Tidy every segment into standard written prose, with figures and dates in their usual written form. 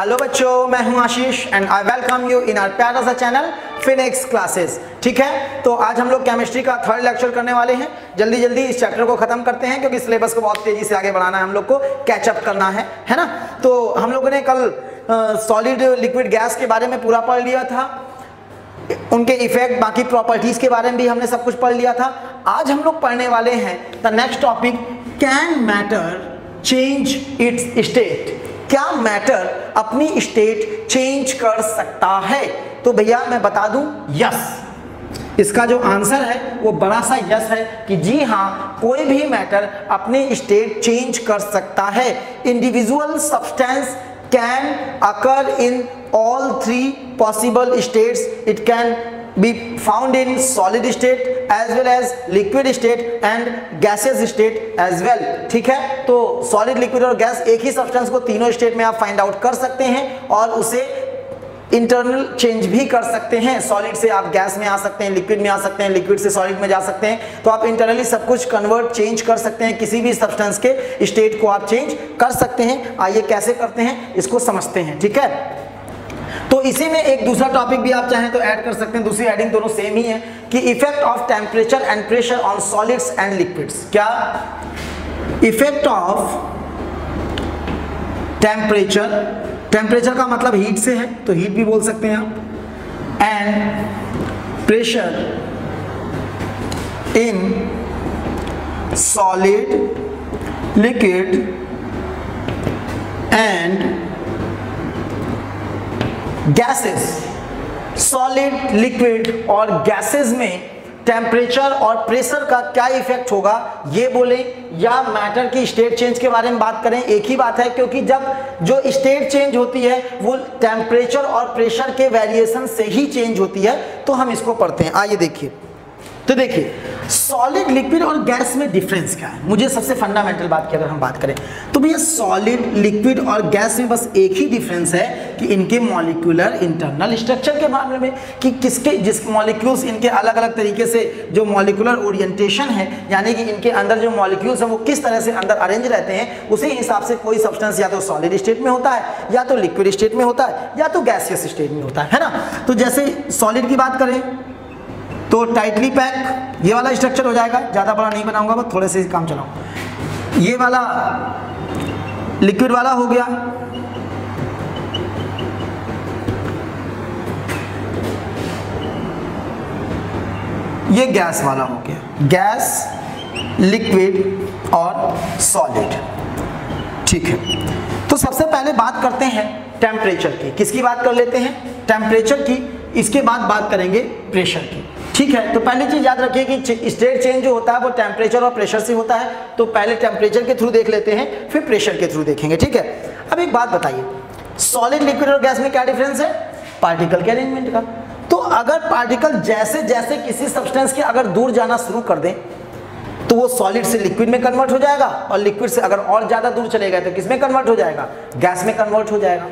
Hello बच्चों, मैं हूं Ashish and I welcome you in our प्यारा सा चैनल फिनिक्स क्लासेस। ठीक है, तो आज हम लोग केमिस्ट्री का थर्ड लेक्चर करने वाले हैं। जल्दी जल्दी इस चैप्टर को खत्म करते हैं क्योंकि सिलेबस को बहुत तेजी से आगे बढ़ाना है, हम लोग को कैचअप करना है ना। तो हम लोगों ने कल सॉलिड लिक्विड गैस के बारे में पूरा पढ़ लिया था, उनके इफेक्ट, बाकी प्रॉपर्टीज के बारे में भी हमने सब कुछ पढ़ लिया था। आज हम लोग पढ़ने वाले हैं the next topic, can matter change it's state. क्या मैटर अपनी स्टेट चेंज कर सकता है? तो भैया मैं बता दूं, यस। इसका जो आंसर है वो बड़ा सा यस है कि जी हाँ, कोई भी मैटर अपनी स्टेट चेंज कर सकता है। Individual substance can occur in all three possible states. It can be found in solid state as well as liquid state and gaseous state as well. ठीक है, तो solid, liquid और gas एक ही substance को तीनों स्टेट में आप find out कर सकते हैं और उसे इंटरनल चेंज भी कर सकते हैं। सॉलिड से आप गैस में आ सकते हैं, लिक्विड में आ सकते हैं, लिक्विड से सॉलिड में जा सकते हैं। तो आप इंटरनली सब कुछ कन्वर्ट, चेंज कर सकते हैं। किसी भी सब्सटेंस के स्टेट को आप चेंज कर सकते हैं। आइए कैसे करते हैं इसको समझते हैं। ठीक है, तो इसी में एक दूसरा टॉपिक भी आप चाहें तो ऐड कर सकते हैं, दूसरी हेडिंग दोनों सेम ही है कि effect of temperature and pressure on solids and liquids. क्या इफेक्ट ऑफ टेम्परेचर, टेम्परेचर का मतलब हीट से है तो हीट भी बोल सकते हैं आप, and pressure in solid, liquid and gases. Solid, liquid और गैसेस में टेम्परेचर और प्रेशर का क्या इफेक्ट होगा ये बोलें, या मैटर की स्टेट चेंज के बारे में बात करें, एक ही बात है। क्योंकि जब जो स्टेट चेंज होती है वो टेम्परेचर और प्रेशर के वेरिएशन से ही चेंज होती है। तो हम इसको पढ़ते हैं, आइए देखिए। तो देखिए, सॉलिड, लिक्विड और गैस में डिफरेंस क्या है। मुझे सबसे फंडामेंटल बात की अगर हम बात करें तो भैया सॉलिड, लिक्विड और गैस में बस एक ही डिफरेंस है कि इनके मॉलिक्यूलर इंटरनल स्ट्रक्चर के मामले में, कि किसके जिस मॉलिक्यूल्स इनके अलग अलग तरीके से जो मॉलिक्यूलर ओरिएंटेशन है, यानी कि इनके अंदर जो मॉलिक्यूल्स हैं वो किस तरह से अंदर अरेंज रहते हैं, उसी हिसाब से कोई सब्सटेंस या तो सॉलिड स्टेट में होता है, या तो लिक्विड स्टेट में होता है, या तो गैसियस स्टेट में होता है ना। तो जैसे सॉलिड की बात करें तो टाइटली पैक ये वाला स्ट्रक्चर हो जाएगा, ज़्यादा बड़ा नहीं बनाऊंगा, बस थोड़े से काम चलाऊं। ये वाला लिक्विड वाला हो गया, ये गैस वाला हो गया, गैस, लिक्विड और सॉलिड। ठीक है, तो सबसे पहले बात करते हैं टेम्परेचर की। किसकी बात कर लेते हैं? टेम्परेचर की। इसके बाद बात करेंगे प्रेशर की। ठीक है, तो पहली चीज याद रखिए कि स्टेट चेंज जो होता है वो टेम्परेचर और प्रेशर से होता है। तो पहले टेम्परेचर के थ्रू देख लेते हैं, फिर प्रेशर के थ्रू देखेंगे। ठीक है, अब एक बात बताइए, सॉलिड, लिक्विड और गैस में क्या डिफरेंस है? पार्टिकल के अरेंजमेंट का। तो अगर पार्टिकल जैसे जैसे किसी सब्सटेंस के अगर दूर जाना शुरू कर दें तो वो सॉलिड से लिक्विड में कन्वर्ट हो जाएगा, और लिक्विड से अगर और ज्यादा दूर चलेगा तो किस में कन्वर्ट हो जाएगा? गैस में कन्वर्ट हो जाएगा।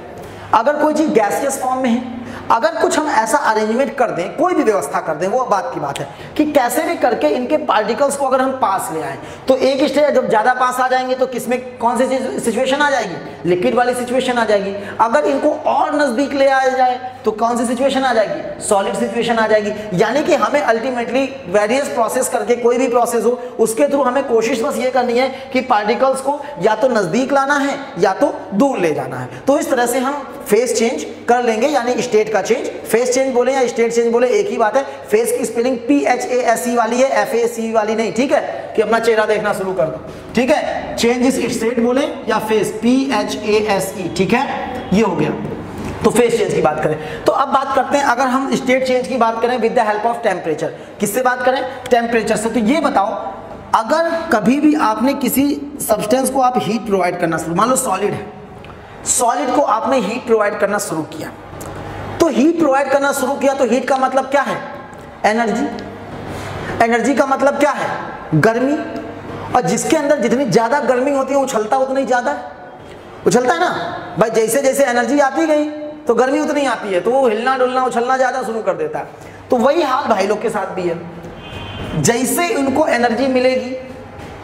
अगर कोई चीज गैसियस फॉर्म में है, अगर कुछ हम ऐसा अरेंजमेंट कर दें, कोई भी व्यवस्था कर दें, वो बात की बात है कि कैसे भी करके इनके पार्टिकल्स को अगर हम पास ले आए तो एक स्टेज जब ज्यादा पास आ जाएंगे तो किसमें कौन सी सिचुएशन आ जाएगी? लिक्विड वाली सिचुएशन आ जाएगी। अगर इनको और नजदीक ले आया जाए तो कौन सी सिचुएशन आ जाएगी? सॉलिड सिचुएशन आ जाएगी। यानी कि हमें अल्टीमेटली वेरियस प्रोसेस करके, कोई भी प्रोसेस हो उसके थ्रू हमें कोशिश बस ये करनी है कि पार्टिकल्स को या तो नजदीक लाना है या तो दूर ले जाना है। तो इस तरह से हम फेस चेंज कर लेंगे, यानी स्टेट का चेंज। फेस चेंज बोले या स्टेट चेंज बोले एक ही बात है। फेस की स्पेलिंग PHASE वाली है, FACE वाली नहीं। ठीक है, कि अपना चेहरा देखना शुरू कर दो। ठीक है, चेंज इस स्टेट बोले या फेस, PHASE। ठीक है, ये हो गया। तो फेस चेंज की बात करें तो अब बात करते हैं, अगर हम स्टेट चेंज की बात करें with the help of temperature. किससे बात करें? टेम्परेचर से। तो ये बताओ, अगर कभी भी आपने किसी सब्सटेंस को आप हीट प्रोवाइड करना शुरू, मान लो सॉलिड है, सॉलिड को आपने हीट प्रोवाइड करना शुरू किया, तो हीट प्रोवाइड करना शुरू किया तो हीट का मतलब क्या है? एनर्जी। एनर्जी का मतलब क्या है? गर्मी। और जिसके अंदर जितनी ज्यादा गर्मी होती है उछलता उतना ही ज्यादा उछलता है ना भाई। जैसे जैसे एनर्जी आती गई तो गर्मी उतनी आती है, तो वो हिलना डुलना, उछलना ज्यादा शुरू कर देता है। तो वही हाल भाई लोग के साथ भी है। जैसे इनको एनर्जी मिलेगी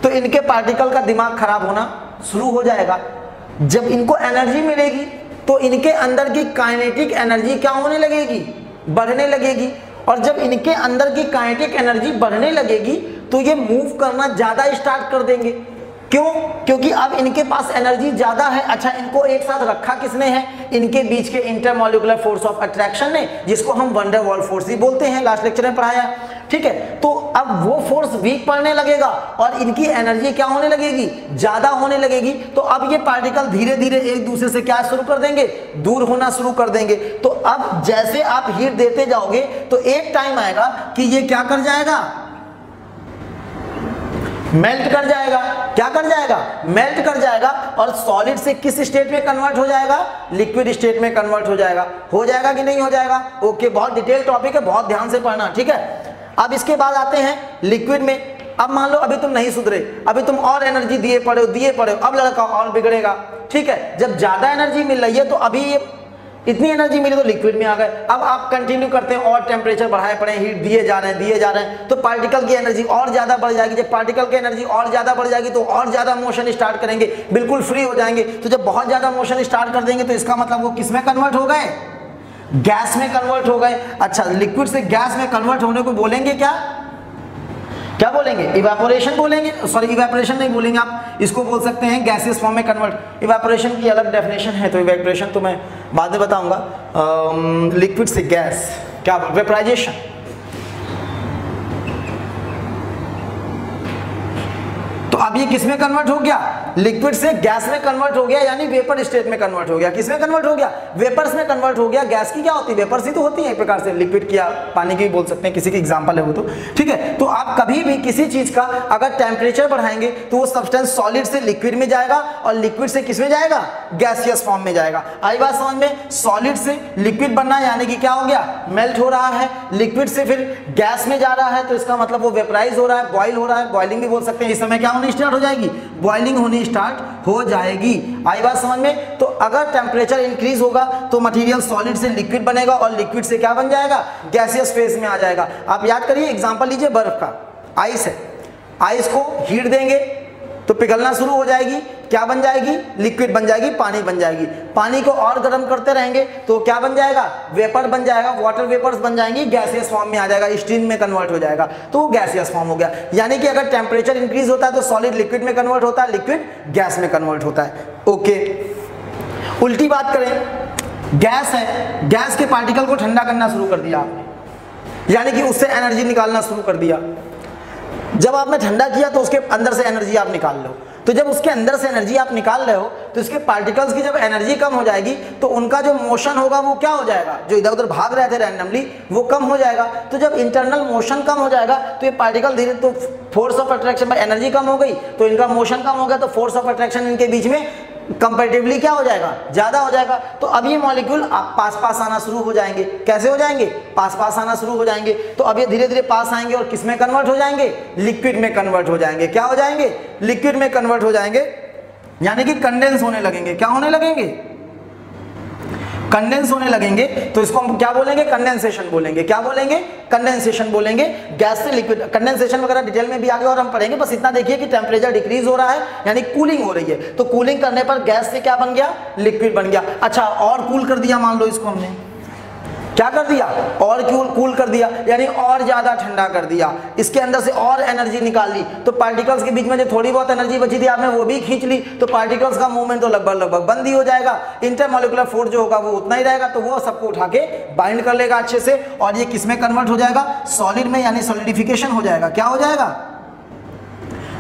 तो इनके पार्टिकल का दिमाग खराब होना शुरू हो जाएगा। जब इनको एनर्जी मिलेगी तो तो इनके अंदर की काइनेटिक एनर्जी क्या होने लगेगी, बढ़ने लगेगी। और जब इनके अंदर की काइनेटिक एनर्जी बढ़ने लगेगी तो ये मूव करना ज्यादा स्टार्ट कर देंगे। क्यों? क्योंकि अब इनके पास एनर्जी ज्यादा है। अच्छा, इनको एक साथ रखा किसने है? इनके बीच के इंटरमॉलिक्यूलर फोर्स ऑफ अट्रैक्शन ने, जिसको हम वंडर वॉल फोर्स भी बोलते हैं, लास्ट लेक्चर में पढ़ाया। ठीक है, तो अब वो फोर्स वीक पड़ने लगेगा और इनकी एनर्जी क्या होने लगेगी, ज्यादा होने लगेगी। तो अब ये पार्टिकल धीरे धीरे एक दूसरे से क्या शुरू कर देंगे, दूर होना शुरू कर देंगे। तो अब जैसे आप हीट देते जाओगे तो एक टाइम आएगा कि ये क्या कर जाएगा, मेल्ट कर जाएगा। क्या कर जाएगा, मेल्ट कर जाएगा। और सॉलिड से किस स्टेट में कन्वर्ट हो जाएगा, लिक्विड स्टेट में कन्वर्ट हो जाएगा। हो जाएगा कि नहीं हो जाएगा? ओके, बहुत डिटेल टॉपिक है, बहुत ध्यान से पढ़ना। ठीक है, अब इसके बाद आते हैं लिक्विड में। अब मान लो अभी तुम नहीं सुधरे, अभी तुम और एनर्जी दिए पड़े हो, अब लड़का और बिगड़ेगा। ठीक है, जब ज्यादा एनर्जी मिल रही है तो अभी ये इतनी एनर्जी मिली तो लिक्विड में आ गए। अब आप कंटिन्यू करते हैं और टेम्परेचर बढ़ाए पड़े, हीट दिए जा रहे हैं तो पार्टिकल की एनर्जी और ज्यादा बढ़ जाएगी। जब पार्टिकल की एनर्जी और ज्यादा बढ़ जाएगी तो और ज्यादा मोशन स्टार्ट करेंगे, बिल्कुल फ्री हो जाएंगे। तो जब बहुत ज्यादा मोशन स्टार्ट कर देंगे तो इसका मतलब वो किस में कन्वर्ट हो गए, गैस में कन्वर्ट हो गए। अच्छा, लिक्विड से गैस में कन्वर्ट होने को बोलेंगे क्या, क्या बोलेंगे, इवेपोरेशन बोलेंगे। सॉरी, इवेपोरेशन नहीं बोलेंगे, आप इसको बोल सकते हैं गैसियस फॉर्म में कन्वर्ट। इवेपोरेशन की अलग डेफिनेशन है, तो इवेपोरेशन तो मैं बाद में बताऊंगा। लिक्विड से गैस क्या, वेपराइजेशन। तो अब ये किस में कन्वर्ट हो गया, लिक्विड से गैस में कन्वर्ट हो गया, यानी वेपर स्टेट में कन्वर्ट हो गया। किस में कन्वर्ट हो गया, वेपर्स में कन्वर्ट हो गया। गैस की क्या होती है, वेपर्स ही तो होती है एक प्रकार से, लिक्विड की या पानी की भी बोल सकते हैं, किसी की एग्जांपल है वो तो। ठीक है, तो आप कभी भी किसी चीज का अगर टेम्परेचर बढ़ाएंगे तो वो सब्सटेंस सॉलिड से लिक्विड में जाएगा और लिक्विड से किस में जाएगा, गैसियस फॉर्म में जाएगा। आई बात समझ में? सॉलिड से लिक्विड बनना यानी कि क्या हो गया, मेल्ट हो रहा है। लिक्विड से फिर गैस में जा रहा है तो इसका मतलब वो वेपराइज हो रहा है, बॉयल हो रहा है, बॉइलिंग भी बोल सकते हैं। इस समय क्या होनी स्टार्ट हो जाएगी, बॉइलिंग होनी स्टार्ट हो जाएगी। आई बात समझ में? तो अगर टेम्परेचर इंक्रीज होगा तो मटेरियल सॉलिड से लिक्विड बनेगा और लिक्विड से क्या बन जाएगा, गैसियस फेज में आ जाएगा। आप याद करिए, एग्जांपल लीजिए बर्फ का, आइस है, आइस को हीट देंगे तो पिघलना शुरू हो जाएगी, क्या बन जाएगी, लिक्विड बन जाएगी, पानी बन जाएगी। पानी को और गर्म करते रहेंगे तो क्या बन जाएगा, वेपर बन जाएगा, वाटर वेपर्स बन जाएंगी, गैसियस फॉर्म में आ जाएगा, स्टीम में कन्वर्ट हो जाएगा, तो वो गैसियस फॉर्म हो गया। यानी कि अगर टेम्परेचर इंक्रीज होता है तो सॉलिड लिक्विड में कन्वर्ट होता है, लिक्विड गैस में कन्वर्ट होता है। ओके, उल्टी बात करें, गैस है, गैस के पार्टिकल को ठंडा करना शुरू कर दिया आपने, यानी कि उससे एनर्जी निकालना शुरू कर दिया। जब आपने ठंडा किया तो उसके अंदर से एनर्जी आप निकाल लो, तो जब उसके अंदर से एनर्जी आप निकाल रहे हो तो इसके पार्टिकल्स की जब एनर्जी कम हो जाएगी तो उनका जो मोशन होगा वो क्या हो जाएगा, जो इधर उधर भाग रहे थे रैंडमली वो कम हो जाएगा। तो जब इंटरनल मोशन कम हो जाएगा तो ये पार्टिकल धीरे, तो फोर्स ऑफ अट्रैक्शन पर एनर्जी कम हो गई तो इनका मोशन कम हो गया, तो फोर्स ऑफ अट्रैक्शन इनके बीच में कंपैरेटिवली क्या हो जाएगा, ज्यादा हो जाएगा। तो अब ये मॉलिक्यूल पास पास आना शुरू हो जाएंगे। कैसे हो जाएंगे, पास पास आना शुरू हो जाएंगे। तो अब ये धीरे धीरे पास आएंगे और किस में कन्वर्ट हो जाएंगे, लिक्विड में कन्वर्ट हो जाएंगे। क्या हो जाएंगे, लिक्विड में कन्वर्ट हो जाएंगे, यानी कि कंडेंस होने लगेंगे। क्या होने लगेंगे, कंडेंस होने लगेंगे। तो इसको हम क्या बोलेंगे, कंडेंसेशन बोलेंगे। क्या बोलेंगे, कंडेंसेशन बोलेंगे। गैस से लिक्विड, कंडेंसेशन वगैरह डिटेल में भी आगे और हम पढ़ेंगे, बस इतना देखिए कि टेम्परेचर डिक्रीज हो रहा है यानी कूलिंग हो रही है, तो कूलिंग करने पर गैस से क्या बन गया, लिक्विड बन गया। अच्छा, और कूल कर दिया, मान लो इसको हमने क्या कर दिया, और कूल कर दिया, यानी और ज्यादा ठंडा कर दिया, इसके अंदर से और एनर्जी निकाल ली, तो पार्टिकल्स के बीच में जो थोड़ी बहुत एनर्जी बची थी आपने वो भी खींच ली, तो पार्टिकल्स का मूवमेंट तो लगभग बंद ही हो जाएगा। इंटरमॉलिक्यूलर फोर्स जो होगा वो उतना ही रहेगा, तो वो सबको उठा के बाइंड कर लेगा अच्छे से, और ये किस में कन्वर्ट हो जाएगा, सॉलिड में, यानी सॉलिडिफिकेशन हो जाएगा। क्या हो जाएगा,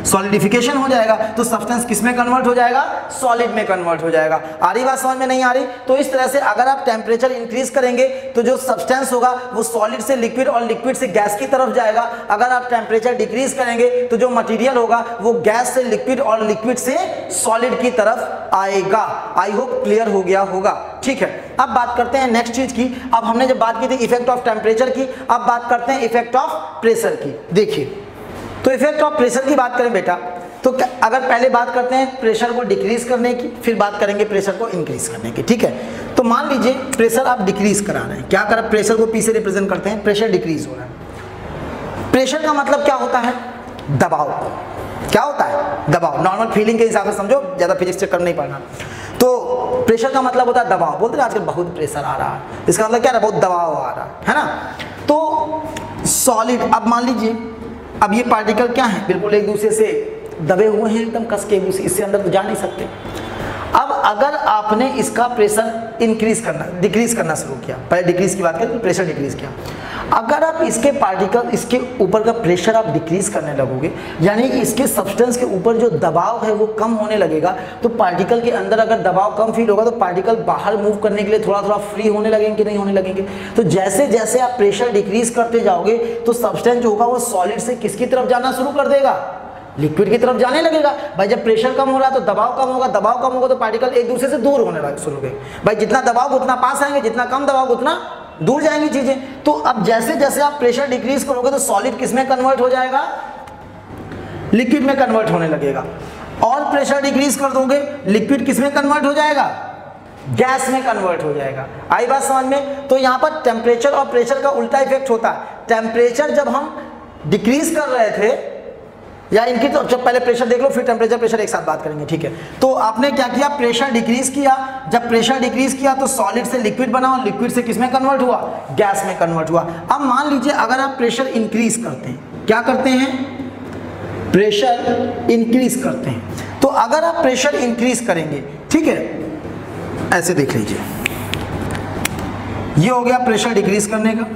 सॉलिडिफिकेशन हो जाएगा। तो सब्सटेंस किस में कन्वर्ट हो जाएगा, सॉलिड में कन्वर्ट हो जाएगा। आ रही बात समझ में, नहीं आ रही? तो इस तरह से अगर आप टेम्परेचर इंक्रीज करेंगे तो जो सब्सटेंस होगा वो सॉलिड से लिक्विड और लिक्विड से गैस की तरफ जाएगा। अगर आप टेम्परेचर डिक्रीज करेंगे तो जो मटेरियल होगा वो गैस से लिक्विड और लिक्विड से सॉलिड की तरफ आएगा। आई होप क्लियर हो गया होगा। ठीक है, अब बात करते हैं नेक्स्ट चीज की। अब हमने जब बात की थी इफेक्ट ऑफ टेम्परेचर की, अब बात करते हैं इफेक्ट ऑफ प्रेशर की। देखिए, तो इफेक्ट ऑफ प्रेशर की बात करें बेटा, तो अगर पहले बात करते हैं प्रेशर को डिक्रीज करने की, फिर बात करेंगे प्रेशर को इंक्रीज करने की। ठीक है, तो मान लीजिए प्रेशर आप डिक्रीज करा रहे हैं, क्या कर, प्रेशर को पी से रिप्रेजेंट करते हैं, प्रेशर डिक्रीज हो रहा है। प्रेशर का मतलब क्या होता है, दबाव। क्या होता है, दबाव। नॉर्मल फीलिंग के हिसाब से समझो, ज्यादा फिजिक्स चेक कर नहीं पड़ना। तो प्रेशर का मतलब होता है दबाव, बोलते हैं आजकल बहुत प्रेशर आ रहा है, इसका मतलब क्या है, बहुत दबाव आ रहा है ना। तो सॉलिड, अब मान लीजिए अब ये पार्टिकल क्या है, बिल्कुल एक दूसरे से दबे हुए हैं एकदम कस के, इससे अंदर तो जा नहीं सकते। अब अगर आपने इसका प्रेशर इंक्रीज करना डिक्रीज करना शुरू किया, पहले डिक्रीज की बात करें तो प्रेशर डिक्रीज किया, अगर आप इसके पार्टिकल इसके ऊपर का प्रेशर आप डिक्रीज करने लगोगे, यानी इसके सब्सटेंस के ऊपर जो दबाव है वो कम होने लगेगा, तो पार्टिकल के अंदर अगर दबाव कम फील होगा तो पार्टिकल बाहर मूव करने के लिए थोड़ा थोड़ा फ्री होने लगेंगे कि नहीं होने लगेंगे। तो जैसे जैसे आप प्रेशर डिक्रीज करते जाओगे तो सब्सटेंस जो होगा वो सॉलिड से किसकी तरफ जाना शुरू कर देगा, लिक्विड की तरफ जाने लगेगा। भाई जब प्रेशर कम हो रहा है तो दबाव कम होगा, दबाव कम होगा तो पार्टिकल एक दूसरे से दूर होने लगे शुरू हो गए। भाई जितना दबाव उतना पास आएंगे, जितना कम दबाव उतना दूर जाएंगी चीजें। तो अब जैसे जैसे आप प्रेशर डिक्रीज करोगे तो सॉलिड किस में कन्वर्ट हो जाएगा, लिक्विड में कन्वर्ट होने लगेगा। और प्रेशर डिक्रीज कर दोगे, लिक्विड किस में कन्वर्ट हो जाएगा, गैस में कन्वर्ट हो जाएगा। आई बात समझ में। तो यहाँ पर टेम्परेचर और प्रेशर का उल्टा इफेक्ट होता है। टेम्परेचर जब हम डिक्रीज कर रहे थे या इनकी, तो जब पहले प्रेशर देख लो फिर टेम्परेचर प्रेशर एक साथ बात करेंगे, ठीक है। तो आपने क्या किया, प्रेशर डिक्रीज किया, जब प्रेशर डिक्रीज किया तो सॉलिड से लिक्विड बना और लिक्विड से किस में कन्वर्ट हुआ, गैस में कन्वर्ट हुआ। अब मान लीजिए अगर आप प्रेशर इंक्रीज करते हैं, क्या करते हैं, प्रेशर इंक्रीज करते हैं, तो अगर आप प्रेशर इंक्रीज करेंगे, ठीक है, ऐसे देख लीजिए, ये हो गया प्रेशर डिक्रीज करने का,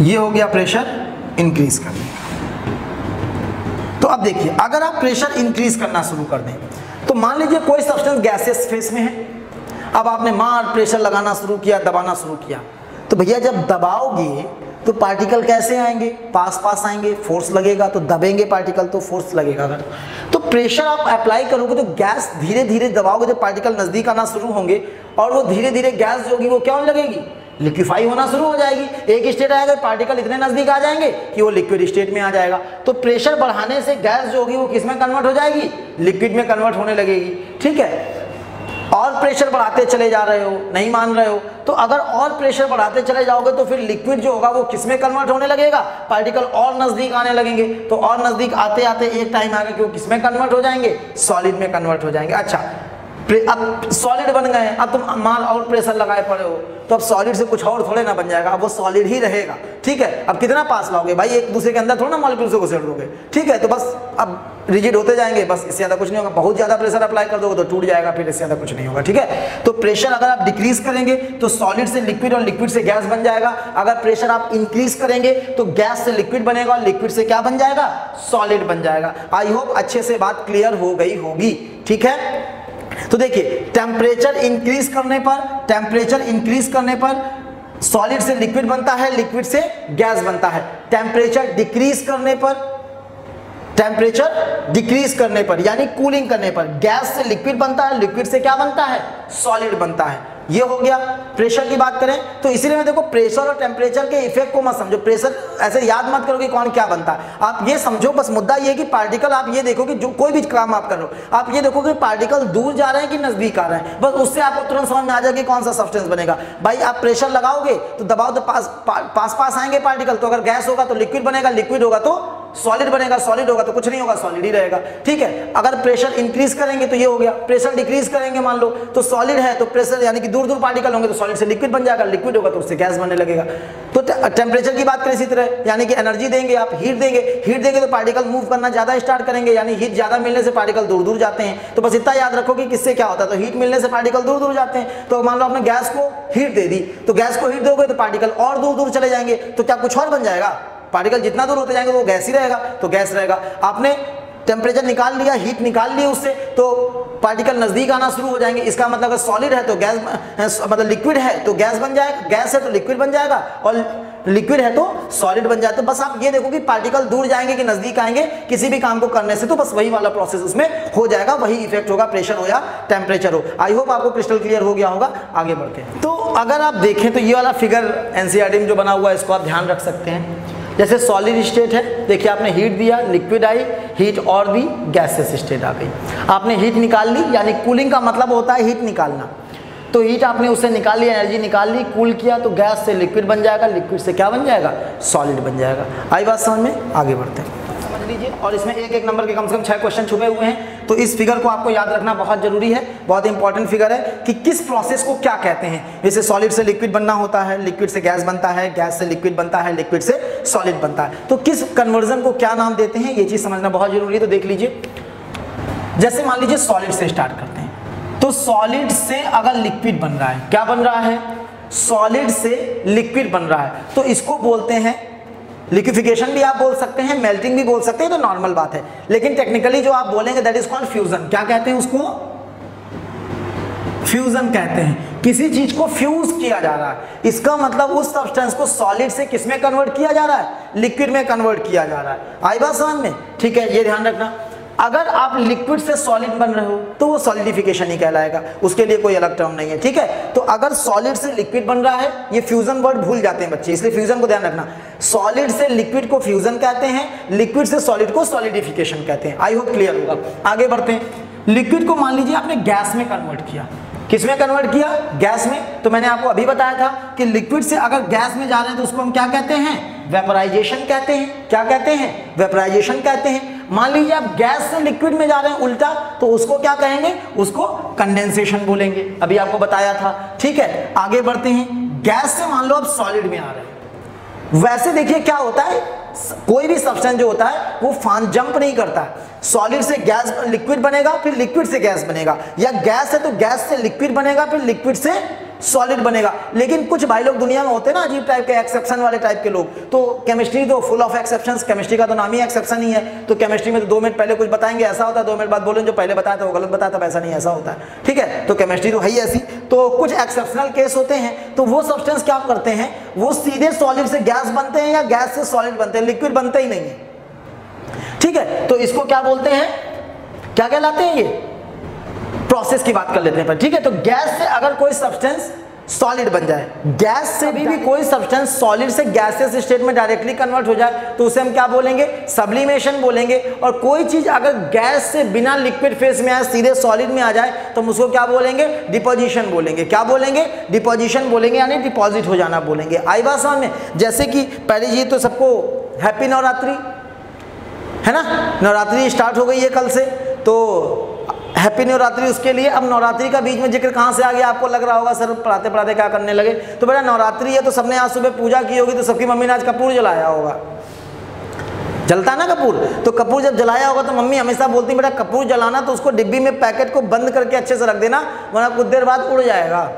ये हो गया प्रेशर इंक्रीज करने का। तो अब देखिए अगर आप प्रेशर इंक्रीज करना शुरू कर दें तो मान लीजिए कोई सब्सटेंस गैसियस फेस में है, अब आपने मार प्रेशर लगाना शुरू किया, दबाना शुरू किया, तो भैया जब दबाओगे तो पार्टिकल कैसे आएंगे, पास पास आएंगे, फोर्स लगेगा तो दबेंगे पार्टिकल तो फोर्स लगेगा। अगर तो प्रेशर आप अप्लाई करोगे तो गैस धीरे धीरे दबाओगे तो पार्टिकल नजदीक आना शुरू होंगे और वो धीरे धीरे गैस जो होगी वो क्या होने लगेगी, लिक्विफाई होना शुरू हो जाएगी। एक स्टेट आएगा पार्टिकल इतने नजदीक आ जाएंगे कि वो लिक्विड स्टेट में आ जाएगा। तो प्रेशर बढ़ाने से गैस जो होगी वो किस में कन्वर्ट हो जाएगी, लिक्विड में कन्वर्ट होने लगेगी, ठीक है। और प्रेशर बढ़ाते चले जा रहे हो, नहीं मान रहे हो, तो अगर और प्रेशर बढ़ाते चले जाओगे तो फिर लिक्विड जो होगा वो किस में कन्वर्ट होने लगेगा, पार्टिकल और नजदीक आने लगेंगे। तो और नजदीक आते आते एक टाइम आएगा कि वो किस में कन्वर्ट हो जाएंगे, सॉलिड में कन्वर्ट हो जाएंगे। अच्छा अब सॉलिड बन गए, अब तुम माल और प्रेशर लगाए पड़े हो तो अब सॉलिड से कुछ और थोड़े ना बन जाएगा, अब वो सॉलिड ही रहेगा, ठीक है। अब कितना पास लाओगे भाई, एक दूसरे के अंदर थोड़ा ना मॉलिक्यूल से घुसेड़ दोगे, ठीक है। तो बस अब रिजिड होते जाएंगे, बस इससे ज़्यादा कुछ नहीं होगा। बहुत ज़्यादा प्रेशर अप्लाई कर दोगे तो टूट जाएगा, फिर इससे ज़्यादा कुछ नहीं होगा, ठीक है। तो प्रेशर अगर आप डिक्रीज करेंगे तो सॉलिड से लिक्विड और लिक्विड से गैस बन जाएगा। अगर प्रेशर आप इंक्रीज करेंगे तो गैस से लिक्विड बनेगा और लिक्विड से क्या बन जाएगा, सॉलिड बन जाएगा। आई होप अच्छे से बात क्लियर हो गई होगी, ठीक है। तो देखिए टेम्परेचर इंक्रीज करने पर सॉलिड से लिक्विड बनता है, लिक्विड से गैस बनता है। टेम्परेचर डिक्रीज करने पर यानी कूलिंग करने पर गैस से लिक्विड बनता है, लिक्विड से क्या बनता है, सॉलिड बनता है। ये हो गया। प्रेशर की बात करें तो इसीलिए मैं देखो प्रेशर और टेम्परेचर के इफेक्ट को मत समझो, प्रेशर ऐसे याद मत करो कि कौन क्या बनता है, आप ये समझो बस मुद्दा ये कि पार्टिकल, आप ये देखो कि जो कोई भी काम आप कर रहे हो आप ये देखो कि पार्टिकल दूर जा रहे हैं कि नजदीक आ रहे हैं, बस उससे आपको तुरंत समझ में आ जाएगा कि कौन सा सब्सटेंस बनेगा। भाई आप प्रेशर लगाओगे तो दबाव तो पास आएंगे पार्टिकल, तो अगर गैस होगा तो लिक्विड बनेगा, लिक्विड होगा तो सॉलिड बनेगा, सॉलिड होगा तो कुछ नहीं होगा, सॉलिड ही रहेगा, ठीक है। अगर प्रेशर इंक्रीज करेंगे तो ये हो गया, प्रेशर डिक्रीज करेंगे मान लो तो सॉलिड है तो प्रेशर यानी कि दूर दूर पार्टिकल होंगे तो सॉलिड से लिक्विड बन जाएगा, लिक्विड होगा तो उससे गैस बनने लगेगा। तो टेम्परेचर की बात करें इसी तरह, यानी कि एनर्जी देंगे आप, हीट देंगे तो पार्टिकल मूव करना ज्यादा स्टार्ट करेंगे, यानी हीट ज्यादा मिलने से पार्टिकल दूर दूर जाते हैं। तो बस इतना याद रखो कि किससे क्या होता है, तो हीट मिलने से पार्टिकल दूर दूर जाते हैं। तो मान लो आपने गैस को हीट दे दी, तो गैस को हीट दोगे तो पार्टिकल और दूर दूर चले जाएंगे, तो क्या कुछ और बन जाएगा, पार्टिकल जितना दूर होते जाएंगे वो गैस ही रहेगा, तो गैस रहेगा। आपने टेम्परेचर निकाल लिया, हीट निकाल ली उससे, तो पार्टिकल नजदीक आना शुरू हो जाएंगे। इसका मतलब अगर सॉलिड है तो गैस, मतलब लिक्विड है तो गैस बन जाएगा, गैस है तो लिक्विड बन जाएगा और लिक्विड है तो सॉलिड बन जाए। तो बस आप ये देखो कि पार्टिकल दूर जाएंगे कि नजदीक आएंगे किसी भी काम को करने से, तो बस वही वाला प्रोसेस उसमें हो जाएगा, वही इफेक्ट होगा, प्रेशर हो या टेम्परेचर हो। आई होप आपको क्रिस्टल क्लियर हो गया होगा। आगे बढ़ते हैं। तो अगर आप देखें तो ये वाला फिगर एनसीईआरटी में जो बना हुआ है इसको आप ध्यान रख सकते हैं। जैसे सॉलिड स्टेट है, देखिए आपने हीट दिया, लिक्विड आई, हीट और दी, गैसेस स्टेट आ गई। आपने हीट निकाल ली, यानी कूलिंग का मतलब होता है हीट निकालना, तो हीट आपने उससे निकाल ली, एनर्जी निकाल ली, कूल किया तो गैस से लिक्विड बन जाएगा, लिक्विड से क्या बन जाएगा, सॉलिड बन जाएगा। आई बात समझ में? आगे बढ़ते हैं, समझ लीजिए। और इसमें एक एक नंबर के कम से कम 6 क्वेश्चन छुपे हुए हैं, तो इस फिगर को आपको याद रखना बहुत जरूरी है, बहुत इंपॉर्टेंट फिगर है कि किस प्रोसेस को क्या कहते हैं। जैसे सॉलिड से लिक्विड बनना होता है, लिक्विड से गैस बनता है, गैस से लिक्विड बनता है, लिक्विड से सॉलिड बनता है, तो किस कन्वर्जन को क्या नाम देते हैं, ये चीज समझना बहुत जरूरी है। तो देख लीजिए, जैसे मान लीजिए सॉलिड से स्टार्ट करते हैं, तो सॉलिड से अगर लिक्विड बन रहा है, क्या बन रहा है, सॉलिड से लिक्विड बन रहा है, तो इसको बोलते हैं लिक्विफिकेशन भी आप बोल सकते हैं, मेल्टिंग भी बोल सकते हैं, तो नॉर्मल बात है। लेकिन टेक्निकली जो आप बोलेंगे दैट इज कॉल्ड फ्यूजन। क्या कहते हैं उसको, फ्यूजन कहते हैं। किसी चीज को फ्यूज किया जा रहा है, इसका मतलब उस सब्सटेंस को सॉलिड से किस में कन्वर्ट किया जा रहा है, लिक्विड में कन्वर्ट किया जा रहा है। आई बात समझ में, ठीक है, ये ध्यान रखना। अगर आप लिक्विड से सॉलिड बन रहे हो तो वो सॉलिडिफिकेशन ही कहलाएगा, उसके लिए कोई अलग टर्म नहीं है, ठीक है। तो अगर सॉलिड से लिक्विड बन रहा है, ये फ्यूजन वर्ड भूल जाते हैं बच्चे, इसलिए फ्यूजन को ध्यान रखना। सॉलिड से लिक्विड को फ्यूजन कहते हैं, लिक्विड से सॉलिड को सॉलिडिफिकेशन कहते हैं। आई होप क्लियर होगा। आगे बढ़ते हैं। लिक्विड को मान लीजिए आपने गैस में कन्वर्ट किया, किस में कन्वर्ट किया, गैस में। तो मैंने आपको अभी बताया था कि लिक्विड से अगर गैस में जा रहे हैं तो उसको हम क्या कहते हैं, वेपराइजेशन कहते हैं। क्या कहते हैं, वेपराइजेशन कहते हैं। मान लीजिए आप गैस से लिक्विड में जा रहे हैं उल्टा, तो उसको क्या कहेंगे, उसको कंडेंसेशन बोलेंगे, अभी आपको बताया था, ठीक है। आगे बढ़ते हैं। गैस से मान लो आप सॉलिड में आ रहे हैं, वैसे देखिए क्या होता है, कोई भी सब्सटेंस जो होता है वो जंप नहीं करता है, सॉलिड से गैस लिक्विड बनेगा, फिर लिक्विड से गैस बनेगा, या गैस है तो गैस से लिक्विड बनेगा, फिर लिक्विड से सॉलिड बनेगा। लेकिन कुछ भाई लोग दुनिया में होते हैं ना अजीब टाइप के, एक्सेप्शन वाले टाइप के लोग, तो केमिस्ट्री तो फुल ऑफ एक्सेप्शंस, केमिस्ट्री का तो नाम ही एक्सेप्शन ही है। तो केमिस्ट्री में तो 2 मिनट पहले कुछ बताएंगे ऐसा होता है, 2 मिनट बाद बोलेंगे जो पहले बताया था वो गलत बताया था, ऐसा नहीं, ऐसा होता है, ठीक है। तो केमिस्ट्री तो है ही ऐसी। तो कुछ एक्सेप्शनल केस होते हैं, तो वो सब्सटेंस क्या करते हैं, वो सीधे सॉलिड से गैस बनते हैं या गैस से सॉलिड बनते हैं, लिक्विड बनते ही नहीं है, ठीक है। तो इसको क्या बोलते हैं, क्या कहलाते हैं, ये प्रोसेस की बात कर लेते हैं, ठीक है। तो गैस से अगर कोई सब्सटेंस सॉलिड बन जाए, गैस से भी कोई सब्सटेंस सॉलिड से गैसियस स्टेट में डायरेक्टली कन्वर्ट हो जाए तो उसे हम क्या बोलेंगे, सब्लिमेशन बोलेंगे। और कोई चीज अगर गैस से बिना लिक्विड फेज में आए सीधे सॉलिड में आ जाए तो हम उसको क्या बोलेंगे, डिपोजिशन बोलेंगे। क्या बोलेंगे, डिपोजिशन बोलेंगे, यानी डिपॉजिट हो जाना बोलेंगे। आई बात समझ में। जैसे कि पहले ये तो सबको हैप्पी नवरात्रि है ना, नवरात्रि स्टार्ट हो गई है कल से, तो हैप्पी नवरात्रि। उसके लिए अब नवरात्रि का बीच में जिक्र कहाँ से आ गया, आपको लग रहा होगा सर पढ़ाते पढ़ाते क्या करने लगे। तो बेटा नवरात्रि है तो सबने आज सुबह पूजा की होगी, तो सबकी मम्मी ने आज कपूर जलाया होगा, जलता है ना कपूर। तो कपूर जब जलाया होगा तो मम्मी हमेशा बोलती बेटा कपूर जलाना तो उसको डिब्बी में पैकेट को बंद करके अच्छे से रख देना, वरना कुछ देर बाद उड़ जाएगा,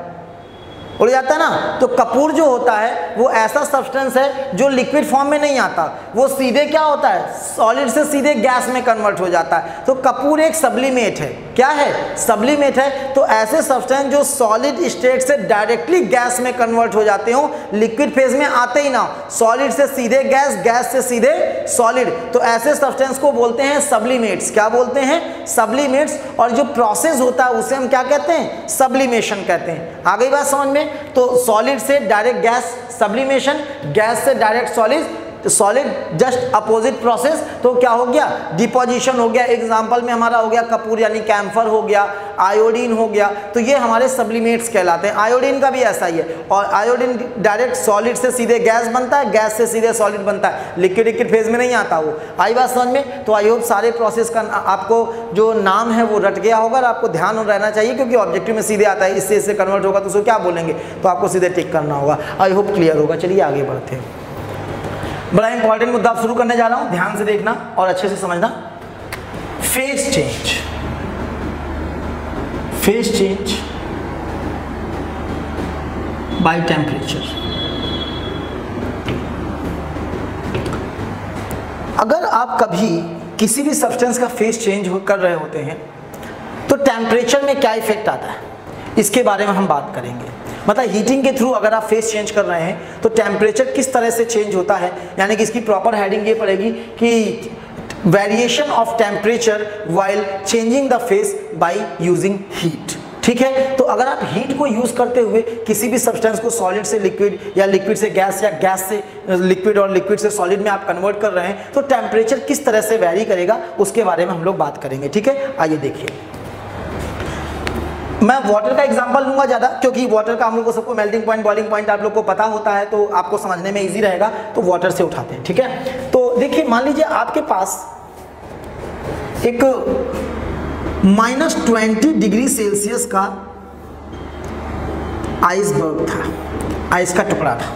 उड़ जाता है ना। तो कपूर जो होता है वो ऐसा सब्सटेंस है जो लिक्विड फॉर्म में नहीं आता, वो सीधे क्या होता है, सॉलिड से सीधे गैस में कन्वर्ट हो जाता है। तो कपूर एक सब्लिमेट है। क्या है, सब्लिमेट है। तो ऐसे सब्सटेंस जो सॉलिड स्टेट से डायरेक्टली गैस में कन्वर्ट हो जाते हो, लिक्विड फेज में आते ही ना, सॉलिड से सीधे गैस, गैस से सीधे सॉलिड, तो ऐसे सब्सटेंस को बोलते हैं सब्लिमेट्स। क्या बोलते हैं, सब्लिमेट्स। और जो प्रोसेस होता है उसे हम क्या कहते हैं, सब्लिमेशन कहते हैं। आ गई बात समझ में। तो सॉलिड से डायरेक्ट गैस सब्लिमेशन, गैस से direct solid just opposite process, तो क्या हो गया, डिपोजिशन हो गया। एग्जांपल में हमारा हो गया कपूर यानी कैम्फर हो गया, आयोडीन हो गया, तो ये हमारे सब्लिमेट्स कहलाते हैं। आयोडीन का भी ऐसा ही है, और आयोडीन डायरेक्ट सॉलिड से सीधे गैस बनता है, गैस से सीधे सॉलिड बनता है, लिक्विड फेज में नहीं आता वो। आई बात समझ में। तो आई होप सारे प्रोसेस का आपको जो नाम है वो रट गया होगा और आपको ध्यान रहना चाहिए, क्योंकि ऑब्जेक्टिव में सीधे आता है, इससे कन्वर्ट होगा तो उसको क्या बोलेंगे, तो आपको सीधे टिक करना होगा। आई होप क्लियर होगा। चलिए आगे बढ़ते हैं। बड़ा इंपॉर्टेंट मुद्दा शुरू करने जा रहा हूं, ध्यान से देखना और अच्छे से समझना। Phase change, phase change by temperature. अगर आप कभी किसी भी सब्सटेंस का फेज चेंज कर रहे होते हैं तो टेम्परेचर में क्या इफेक्ट आता है, इसके बारे में हम बात करेंगे। मतलब हीटिंग के थ्रू अगर आप फेस चेंज कर रहे हैं तो टेम्परेचर किस तरह से चेंज होता है, यानी कि इसकी प्रॉपर हेडिंग ये पड़ेगी कि variation of temperature while changing the face by using heat. ठीक है, तो अगर आप हीट को यूज करते हुए किसी भी सब्सटेंस को सॉलिड से लिक्विड या लिक्विड से गैस या गैस से लिक्विड और लिक्विड से सॉलिड में आप कन्वर्ट कर रहे हैं तो टेम्परेचर किस तरह से वेरी करेगा उसके बारे में हम लोग बात करेंगे। ठीक है, आइए देखिए। मैं वाटर का एग्जांपल लूंगा ज़्यादा, क्योंकि वाटर का हम लोग को सबको मेल्टिंग पॉइंट बॉइलिंग पॉइंट आप लोग को पता होता है, तो आपको समझने में इजी रहेगा, तो वाटर से उठाते हैं। ठीक है, तो देखिए मान लीजिए आपके पास एक -20 डिग्री सेल्सियस का आइसबर्ग था, आइस का टुकड़ा था।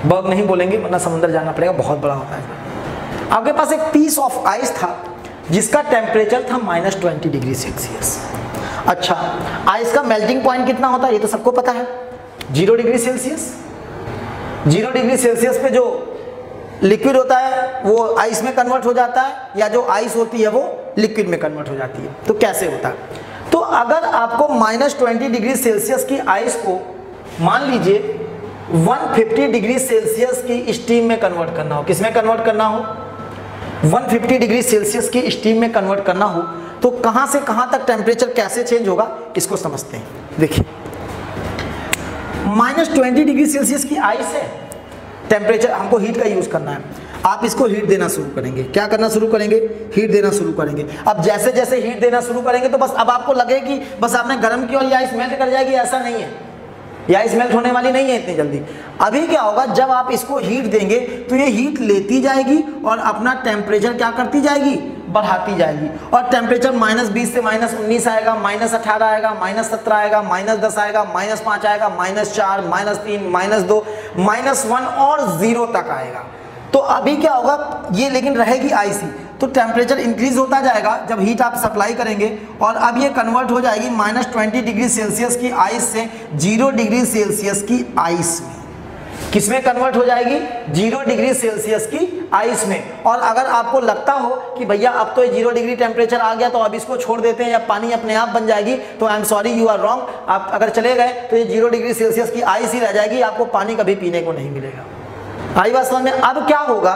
बर्ग नहीं बोलेंगे वरना समुद्र जाना पड़ेगा, बहुत बड़ा होता है। आपके पास एक पीस ऑफ आइस था जिसका टेम्परेचर था -20 डिग्री सेल्सियस। अच्छा, आइस का मेल्टिंग पॉइंट कितना होता है ये तो सबको पता है, 0 डिग्री सेल्सियस। 0 डिग्री सेल्सियस पे जो लिक्विड होता है वो आइस में कन्वर्ट हो जाता है, या जो आइस होती है वो लिक्विड में कन्वर्ट हो जाती है। तो कैसे होता है? तो अगर आपको -20 डिग्री सेल्सियस की आइस को मान लीजिए 150 डिग्री सेल्सियस की स्टीम में कन्वर्ट करना हो, किसमें कन्वर्ट करना हो? 150 डिग्री सेल्सियस की स्टीम में कन्वर्ट करना हो, तो कहां से कहां तक टेम्परेचर कैसे चेंज होगा इसको समझते हैं। देखिए, -20 डिग्री सेल्सियस की आइस है, टेम्परेचर हमको हीट का यूज करना है। आप इसको हीट देना शुरू करेंगे, क्या करना शुरू करेंगे? हीट देना शुरू करेंगे। अब जैसे जैसे हीट देना शुरू करेंगे तो बस अब आपको लगे कि बस आपने गर्म किया और ये आइस मेल्ट कर जाएगी, ऐसा नहीं है, ये आइस मेल्ट होने वाली नहीं है इतनी जल्दी। अभी क्या होगा, जब आप इसको हीट देंगे तो ये हीट लेती जाएगी और अपना टेम्परेचर क्या करती जाएगी? बढ़ाती जाएगी। और टेम्परेचर -20 से -19 आएगा, -18 आएगा, -17 आएगा, -10 आएगा, -5 आएगा, -4, -3, -2, -1 और 0 तक आएगा। तो अभी क्या होगा, ये लेकिन रहेगी आइस ही, तो टेम्परेचर इंक्रीज होता जाएगा जब हीट आप सप्लाई करेंगे। और अब ये कन्वर्ट हो जाएगी -20 डिग्री सेल्सियस की आइस से 0 डिग्री सेल्सियस की आइस में। किसमें कन्वर्ट हो जाएगी? 0 डिग्री सेल्सियस की आइस में। और अगर आपको लगता हो कि भैया अब तो ये 0 डिग्री टेम्परेचर आ गया तो अब इसको छोड़ देते हैं या पानी अपने आप बन जाएगी, तो I am sorry, you are wrong. आप अगर चले गए तो ये 0 डिग्री सेल्सियस की आइस ही रह जाएगी, आपको पानी कभी पीने को नहीं मिलेगा। आई बात समझ में? अब क्या होगा,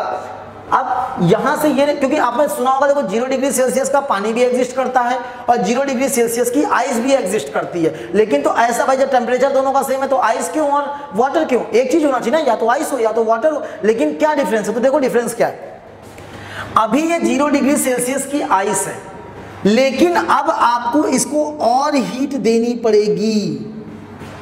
अब यहां से ये, क्योंकि आपने सुना होगा देखो 0 डिग्री सेल्सियस का पानी भी एग्जिस्ट करता है और 0 डिग्री सेल्सियस की आइस भी एग्जिस्ट करती है। लेकिन तो ऐसा भाई, जब टेम्परेचर दोनों का सेम है तो आइस क्यों और वाटर क्यों? एक चीज होना चाहिए ना, या तो आइस हो या तो वाटर हो। लेकिन क्या डिफरेंस है? तो देखो डिफरेंस क्या है। अभी ये 0 डिग्री सेल्सियस की आइस है, लेकिन अब आपको इसको और हीट देनी पड़ेगी,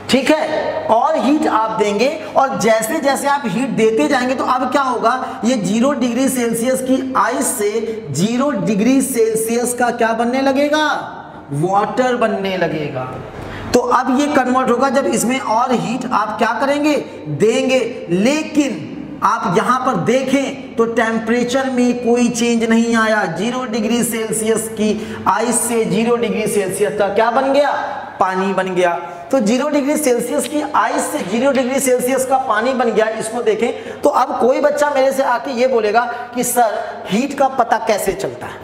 ठीक है? और हीट आप देंगे और जैसे जैसे आप हीट देते जाएंगे तो अब क्या होगा, ये 0 डिग्री सेल्सियस की आइस से 0 डिग्री सेल्सियस का क्या बनने लगेगा? वाटर बनने लगेगा। तो अब ये कन्वर्ट होगा जब इसमें और हीट आप क्या करेंगे? देंगे। लेकिन आप यहां पर देखें तो टेम्परेचर में कोई चेंज नहीं आया। 0 डिग्री सेल्सियस की आइस से 0 डिग्री सेल्सियस का क्या बन गया? पानी बन गया। तो 0 डिग्री सेल्सियस की आइस से 0 डिग्री सेल्सियस का पानी बन गया। इसको देखें तो अब कोई बच्चा मेरे से आके ये बोलेगा कि सर हीट का पता कैसे चलता है?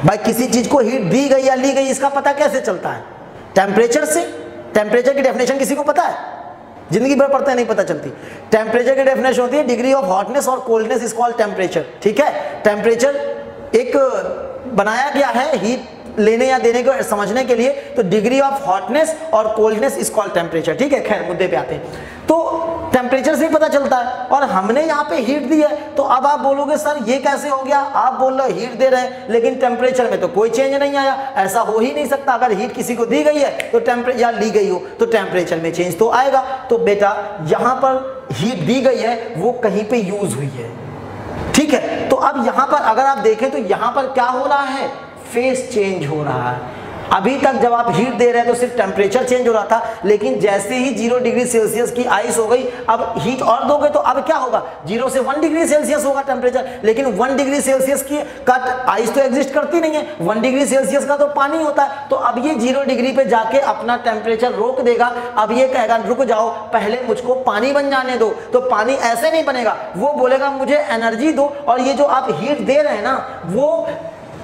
भाई किसी चीज को हीट दी गई या ली गई इसका पता कैसे चलता है? टेम्परेचर से। टेम्परेचर की डेफिनेशन किसी को पता है? जिंदगी भर पढ़ते हैं नहीं पता चलती। टेम्परेचर की डेफिनेशन होती है डिग्री ऑफ हॉटनेस और कोल्डनेस इज कॉल्ड टेम्परेचर, ठीक है? टेम्परेचर एक बनाया गया है हीट लेने या देने को समझने के लिए, तो डिग्री ऑफ हॉटनेस और कोल्डनेस इज कॉल्ड टेम्परेचर, ठीक है? खैर मुद्दे पे आते हैं। तो टेम्परेचर से ही पता चलता है और हमने यहाँ पे हीट दी है। तो अब आप बोलोगे सर ये कैसे हो गया? आप बोल रहे हो हीट दे रहे हैं लेकिन टेम्परेचर में तो कोई चेंज नहीं आया। ऐसा हो ही नहीं सकता। अगर हीट किसी को दी गई है तो टेम्परेचर या ली गई हो तो टेम्परेचर में चेंज तो आएगा। तो बेटा यहाँ पर हीट दी गई है वो कहीं पे यूज हुई है, ठीक है? तो अब यहाँ पर अगर आप देखें तो यहाँ पर क्या हो रहा है? फेस चेंज हो रहा है। अभी तक जब आप हीट दे रहे हैं तो सिर्फ टेम्परेचर चेंज हो रहा था, लेकिन जैसे ही 0 डिग्री सेल्सियस की आइस हो गई, अब हीट और दोगे तो अब क्या होगा? 0 से 1 डिग्री सेल्सियस होगा टेम्परेचर। लेकिन 1 डिग्री सेल्सियस की का आइस तो एग्जिस्ट करती नहीं है, 1 डिग्री सेल्सियस का तो पानी होता है। तो अब ये 0 डिग्री पे जाके अपना टेम्परेचर रोक देगा। अब ये कहेगा रुक जाओ, पहले मुझको पानी बन जाने दो। तो पानी ऐसे नहीं बनेगा, वो बोलेगा मुझे एनर्जी दो। और ये जो आप हीट दे रहे हैं ना, वो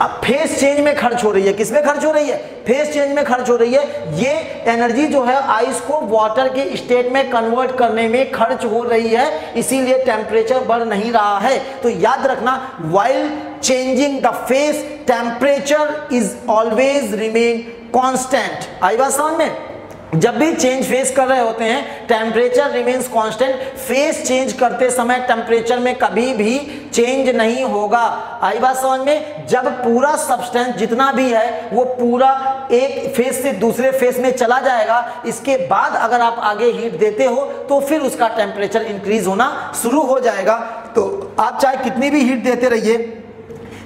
अब फेस चेंज में खर्च हो रही है। किसमें खर्च हो रही है? फेस चेंज में खर्च हो रही है। ये एनर्जी जो है आइस को वाटर के स्टेट में कन्वर्ट करने में खर्च हो रही है, इसीलिए टेम्परेचर बढ़ नहीं रहा है। तो याद रखना, while changing the phase temperature is always remain constant. आई बात समझ में? जब भी चेंज फेस कर रहे होते हैं temperature remains constant. Face change करते समय टेम्परेचर में कभी भी चेंज नहीं होगा। आई बात समझ में? जब पूरा सब्सटेंस जितना भी है वो पूरा एक फेस से दूसरे फेस में चला जाएगा, इसके बाद अगर आप आगे हीट देते हो तो फिर उसका टेम्परेचर इंक्रीज होना शुरू हो जाएगा। तो आप चाहे कितनी भी हीट देते रहिए,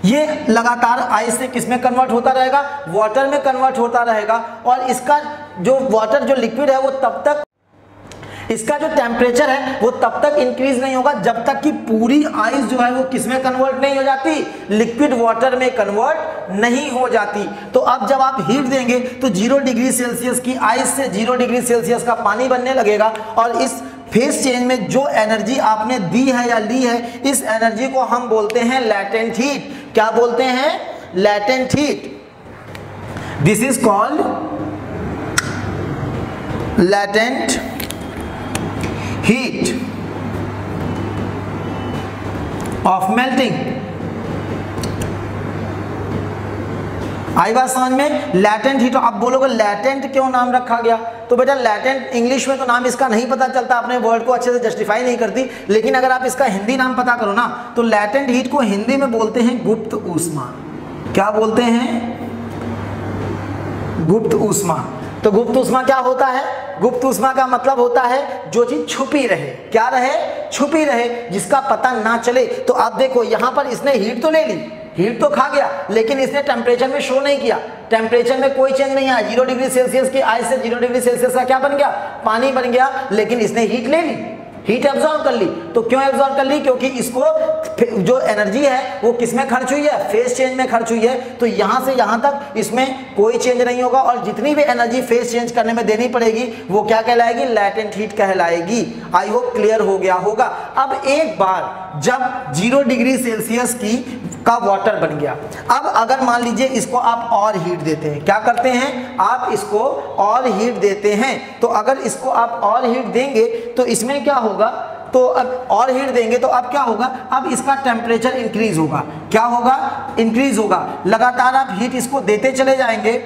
ये लगातार आइस से किस में कन्वर्ट होता रहेगा, वाटर में कन्वर्ट होता रहेगा, और इसका जो वाटर जो लिक्विड है वो तब तक, इसका जो टेम्परेचर है वो तब तक इंक्रीज नहीं होगा जब तक कि पूरी आइस जो है वो किस में कन्वर्ट नहीं हो जाती, लिक्विड वाटर में कन्वर्ट नहीं हो जाती। तो अब जब आप हीट देंगे तो 0 डिग्री सेल्सियस की आइस से 0 डिग्री सेल्सियस का पानी बनने लगेगा, और इस फेज चेंज में जो एनर्जी आपने दी है या ली है, इस एनर्जी को हम बोलते हैं लैटेंट हीट। क्या बोलते हैं? Latent heat. This is called latent heat of melting. आई बात समझ में? Latent heat. आप बोलोगे लैटेंट क्यों नाम रखा गया? तो बेटा लैटेंट इंग्लिश में तो नाम इसका नहीं पता चलता, अपने वर्ड को अच्छे से जस्टिफाई नहीं करती, लेकिन अगर आप इसका हिंदी नाम पता करो ना तो लैटेंट हीट को हिंदी में बोलते हैं गुप्त ऊष्मा। क्या बोलते हैं? गुप्त ऊष्मा। तो गुप्त ऊष्मा क्या होता है? गुप्त ऊष्मा का मतलब होता है जो चीज छुपी रहे। क्या रहे? छुपी रहे, जिसका पता ना चले। तो आप देखो यहां पर इसने हीट तो ले ली, हीट तो खा गया, लेकिन इसने टेम्परेचर में शो नहीं किया, टेम्परेचर में कोई चेंज नहीं आया। 0 डिग्री सेल्सियस की आइस से 0 डिग्री सेल्सियस का क्या बन गया? पानी बन गया, लेकिन इसने हीट ले ली, हीट एब्जॉर्ब कर ली। तो क्यों एब्जॉर्ब कर ली? क्योंकि इसको जो एनर्जी है वो किस में खर्च हुई है? फेज चेंज में खर्च हुई है। तो यहां से यहां तक इसमें कोई चेंज नहीं होगा, और जितनी भी एनर्जी फेज चेंज करने में देनी पड़ेगी वो क्या कहलाएगी? लैटेंट हीट कहलाएगी। आई होप क्लियर हो गया होगा। अब एक बार जब 0 डिग्री सेल्सियस की का वाटर बन गया, अब अगर मान लीजिए इसको आप और हीट देते हैं, क्या करते हैं? आप इसको और हीट देते हैं। तो अगर इसको आप और हीट देंगे तो इसमें क्या होगा? तो अब और हीट देंगे तो अब क्या होगा? अब इसका टेम्परेचर इंक्रीज होगा। क्या होगा? इंक्रीज होगा। लगातार आप हीट इसको देते चले जाएंगे,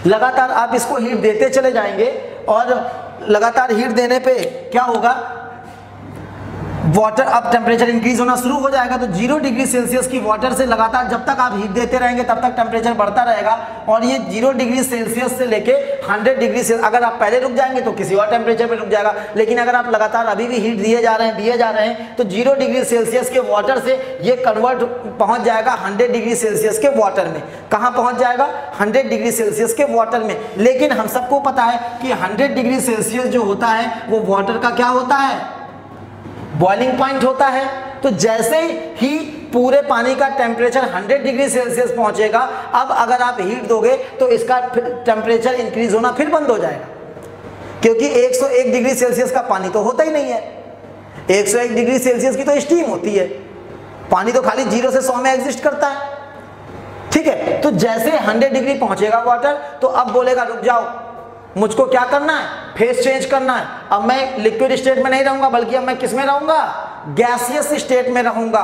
लगातार आप इसको हीट देते चले जाएंगे, और लगातार हीट देने पे क्या होगा? वाटर अब टेम्परेचर इंक्रीज होना शुरू हो जाएगा। तो 0 डिग्री सेल्सियस की वाटर से लगातार जब तक आप हीट देते रहेंगे तब तक टेम्परेचर बढ़ता रहेगा, और ये 0 डिग्री सेल्सियस से लेके 100 डिग्री सेल्सियस, अगर आप पहले रुक जाएंगे तो किसी और टेम्परेचर पे रुक जाएगा, लेकिन अगर आप लगातार अभी भी हीट दिए जा रहे हैं तो 0 डिग्री सेल्सियस के वाटर से ये कन्वर्ट पहुंच जाएगा 100 डिग्री सेल्सियस के वाटर में। कहाँ पहुंच जाएगा? 100 डिग्री सेल्सियस के वाटर में। लेकिन हम सबको पता है कि 100 डिग्री सेल्सियस जो होता है वो वाटर का क्या होता है? बॉइलिंग पॉइंट होता है। तो जैसे ही पूरे पानी का टेम्परेचर 100 डिग्री सेल्सियस पहुंचेगा, अब अगर आप हीट दोगे तो इसका टेम्परेचर इंक्रीज होना फिर बंद हो जाएगा, क्योंकि 101 डिग्री सेल्सियस का पानी तो होता ही नहीं है। 101 डिग्री सेल्सियस की तो स्टीम होती है, पानी तो खाली 0 से 100 में एग्जिस्ट करता है। ठीक है, तो जैसे 100 डिग्री पहुंचेगा वाटर, तो अब बोलेगा रुक जाओ, मुझको क्या करना है? फेज चेंज करना है। अब मैं लिक्विड स्टेट में नहीं रहूंगा, बल्कि अब मैं किस में रहूंगा? गैसियस स्टेट में रहूंगा।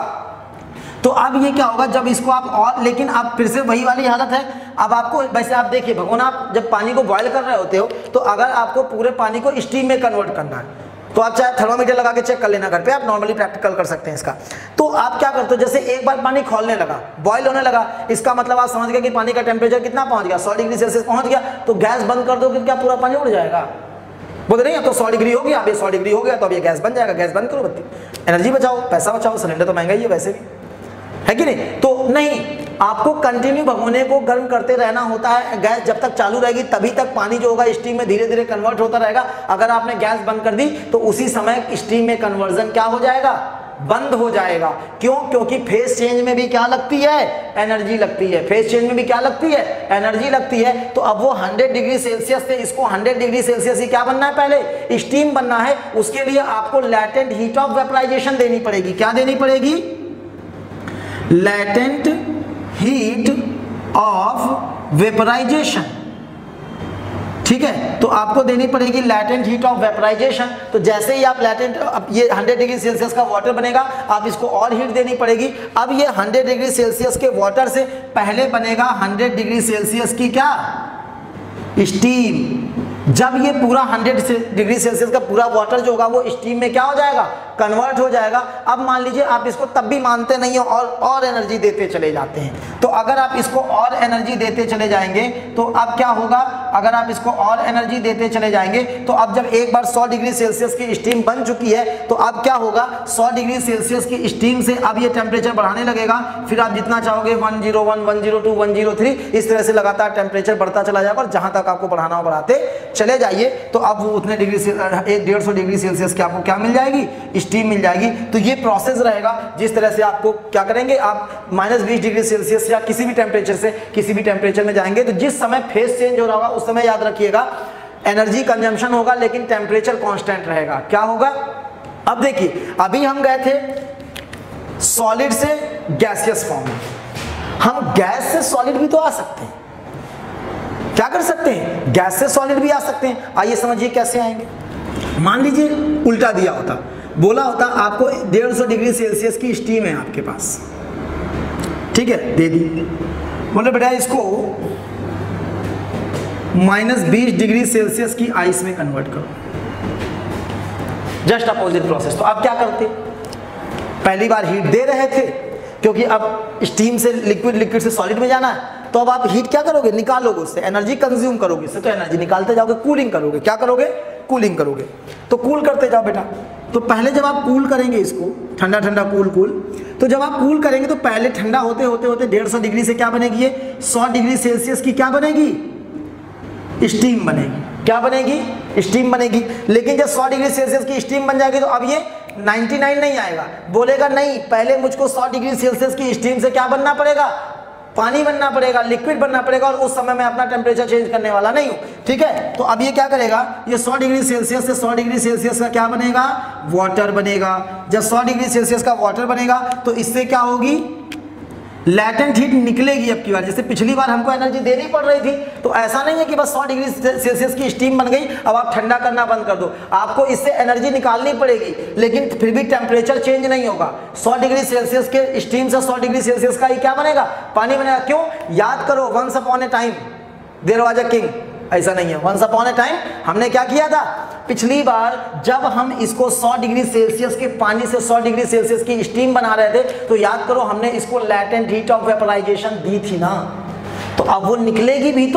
तो अब ये क्या होगा? जब इसको आप और, लेकिन अब फिर से वही वाली हालत है। अब आपको वैसे आप देखिए भगवान, आप जब पानी को बॉयल कर रहे होते हो तो अगर आपको पूरे पानी को स्टीम में कन्वर्ट करना है तो आप चाहे थर्मोमीटर लगा के चेक कर लेना घर पे, आप नॉर्मली प्रैक्टिकल कर सकते हैं इसका। तो आप क्या करते हो? जैसे एक बार पानी खौलने लगा, बॉयल होने लगा, इसका मतलब आप समझ गए कि पानी का टेम्परेचर कितना पहुंच गया? 100 डिग्री सेल्सियस पहुंच गया। तो गैस बंद कर दो कि क्या पूरा पानी उड़ जाएगा? बोलते नहीं, अब तो 100 डिग्री हो गया, अब ये 100 डिग्री हो गया तो अब ये गैस बन जाएगा। गैस बंद करो, बत्ती, एनर्जी बचाओ, पैसा बचाओ, सिलेंडर तो महंगा ही है वैसे भी, है कि नहीं? तो नहीं, आपको कंटिन्यू भगोने को गर्म करते रहना होता है। गैस जब तक चालू रहेगी तभी तक पानी जो होगा स्टीम में धीरे धीरे कन्वर्ट होता रहेगा। अगर आपने गैस बंद कर दी तो उसी समय स्टीम में कन्वर्जन क्या हो जाएगा? बंद हो जाएगा। क्यों? क्योंकि फेज चेंज में भी क्या लगती है? एनर्जी लगती है। फेज चेंज में भी क्या लगती है? एनर्जी लगती है। तो अब वो 100 डिग्री सेल्सियस से इसको 100 डिग्री सेल्सियस ही क्या बनना है? पहले स्टीम बनना है। उसके लिए आपको लैटेंट हीट ऑफ वेपराइजेशन देनी पड़ेगी। क्या देनी पड़ेगी? Latent heat of vaporisation. ठीक है, तो आपको देनी पड़ेगी लैटेंट हीट ऑफ वेपराइजेशन। तो जैसे ही आप लैटेंट, अब ये 100 डिग्री सेल्सियस का वाटर बनेगा, आप इसको और हीट देनी पड़ेगी। अब ये 100 डिग्री सेल्सियस के वाटर से पहले बनेगा 100 डिग्री सेल्सियस की क्या? स्टीम। जब ये पूरा 100 डिग्री सेल्सियस का पूरा वाटर जो होगा वो स्टीम में क्या हो जाएगा? कन्वर्ट हो जाएगा। अब मान लीजिए आप इसको तब भी मानते नहीं हो और एनर्जी देते चले जाते हैं, तो अगर आप इसको और एनर्जी देते चले जाएंगे तो अब क्या होगा, अगर आप इसको और एनर्जी देते चले जाएंगे तो अब जब एक बार 100 डिग्री सेल्सियस की स्टीम बन चुकी है तो अब क्या होगा, 100 डिग्री सेल्सियस की स्टीम से अब ये टेम्परेचर बढ़ाने लगेगा। फिर आप जितना चाहोगे 101, 102, 103 इस तरह से लगातार टेम्परेचर बढ़ता चला जाएगा और जहां तक आपको बढ़ाना हो बढ़ाते चले जाइए। तो अब उतने डिग्री से 150 डिग्री सेल्सियस की आपको क्या मिल जाएगी, स्टीम मिल जाएगी। तो ये प्रोसेस रहेगा जिस तरह से आपको क्या करेंगे, आप -20 डिग्री सेल्सियस या किसी भी टेम्परेचर से किसी भी टेम्परेचर में जाएंगे तो जिस समय फेज चेंज हो रहा होगा उस समय याद रखिएगा एनर्जी कंजम्पशन होगा लेकिन टेम्परेचर कांस्टेंट रहेगा। क्या होगा, अब देखिए अभी हम गए थे सॉलिड से गैसियस फॉर्म में, हम गैस से सॉलिड भी तो आ सकते हैं, क्या कर सकते हैं, गैस से सॉलिड भी आ सकते हैं। आइए समझिए कैसे आएंगे। मान लीजिए उल्टा दिया होता, बोला होता आपको 150 डिग्री सेल्सियस की स्टीम है आपके पास, ठीक है, दे दी, बोले बेटा इसको -20 डिग्री सेल्सियस की आइस में कन्वर्ट करो, जस्ट अपोजिट प्रोसेस। तो आप क्या करते, पहली बार हीट दे रहे थे क्योंकि अब स्टीम से लिक्विड से सॉलिड में जाना है, तो अब आप हीट क्या करोगे, निकालोगे, उससे एनर्जी कंज्यूम करोगे, इससे तो एनर्जी निकालते जाओगे, कूलिंग करोगे, क्या करोगे, कूलिंग करोगे। तो कूल करते जाओ बेटा। तो पहले जब आप कूल करेंगे इसको, ठंडा ठंडा कूल, तो जब आप कूल करेंगे तो पहले ठंडा होते होते 150 डिग्री से क्या बनेगी, ये 100 डिग्री सेल्सियस की क्या बनेगी, स्टीम बनेगी। क्या बनेगी, स्टीम बनेगी। लेकिन जब 100 डिग्री सेल्सियस की स्टीम बन जाएगी तो अब ये 99 नहीं आएगा, बोलेगा नहीं पहले मुझको 100 डिग्री सेल्सियस की स्टीम से क्या बनना पड़ेगा, पानी बनना पड़ेगा, लिक्विड बनना पड़ेगा, और उस समय मैं अपना टेम्परेचर चेंज करने वाला नहीं हूं, ठीक है। तो अब ये क्या करेगा, ये 100 डिग्री सेल्सियस से 100 डिग्री सेल्सियस का क्या बनेगा, वाटर बनेगा। जब 100 डिग्री सेल्सियस का वाटर बनेगा तो इससे क्या होगी, लैटेंट हीट निकलेगी। अब की बार जैसे पिछली बार हमको एनर्जी देनी पड़ रही थी, तो ऐसा नहीं है कि बस 100 डिग्री सेल्सियस की स्टीम बन गई अब आप ठंडा करना बंद कर दो, आपको इससे एनर्जी निकालनी पड़ेगी, लेकिन फिर भी टेम्परेचर चेंज नहीं होगा। 100 डिग्री सेल्सियस के स्टीम से 100 डिग्री सेल्सियस का ही क्या बनेगा, पानी बनेगा। क्यों, याद करो, once upon a time there was a king, ऐसा नहीं है, वंस अपॉन ए टाइम हमने क्या किया था, पिछली बार जब हम इसको 100 डिग्री सेल्सियस के पानी से 100 डिग्री सेल्सियस की स्टीम बना रहे थे, तो याद करो हमने इसको लैटेंट हीट ऑफ वेपराइजेशन दी थी ना, तो अब वो निकलेगी भी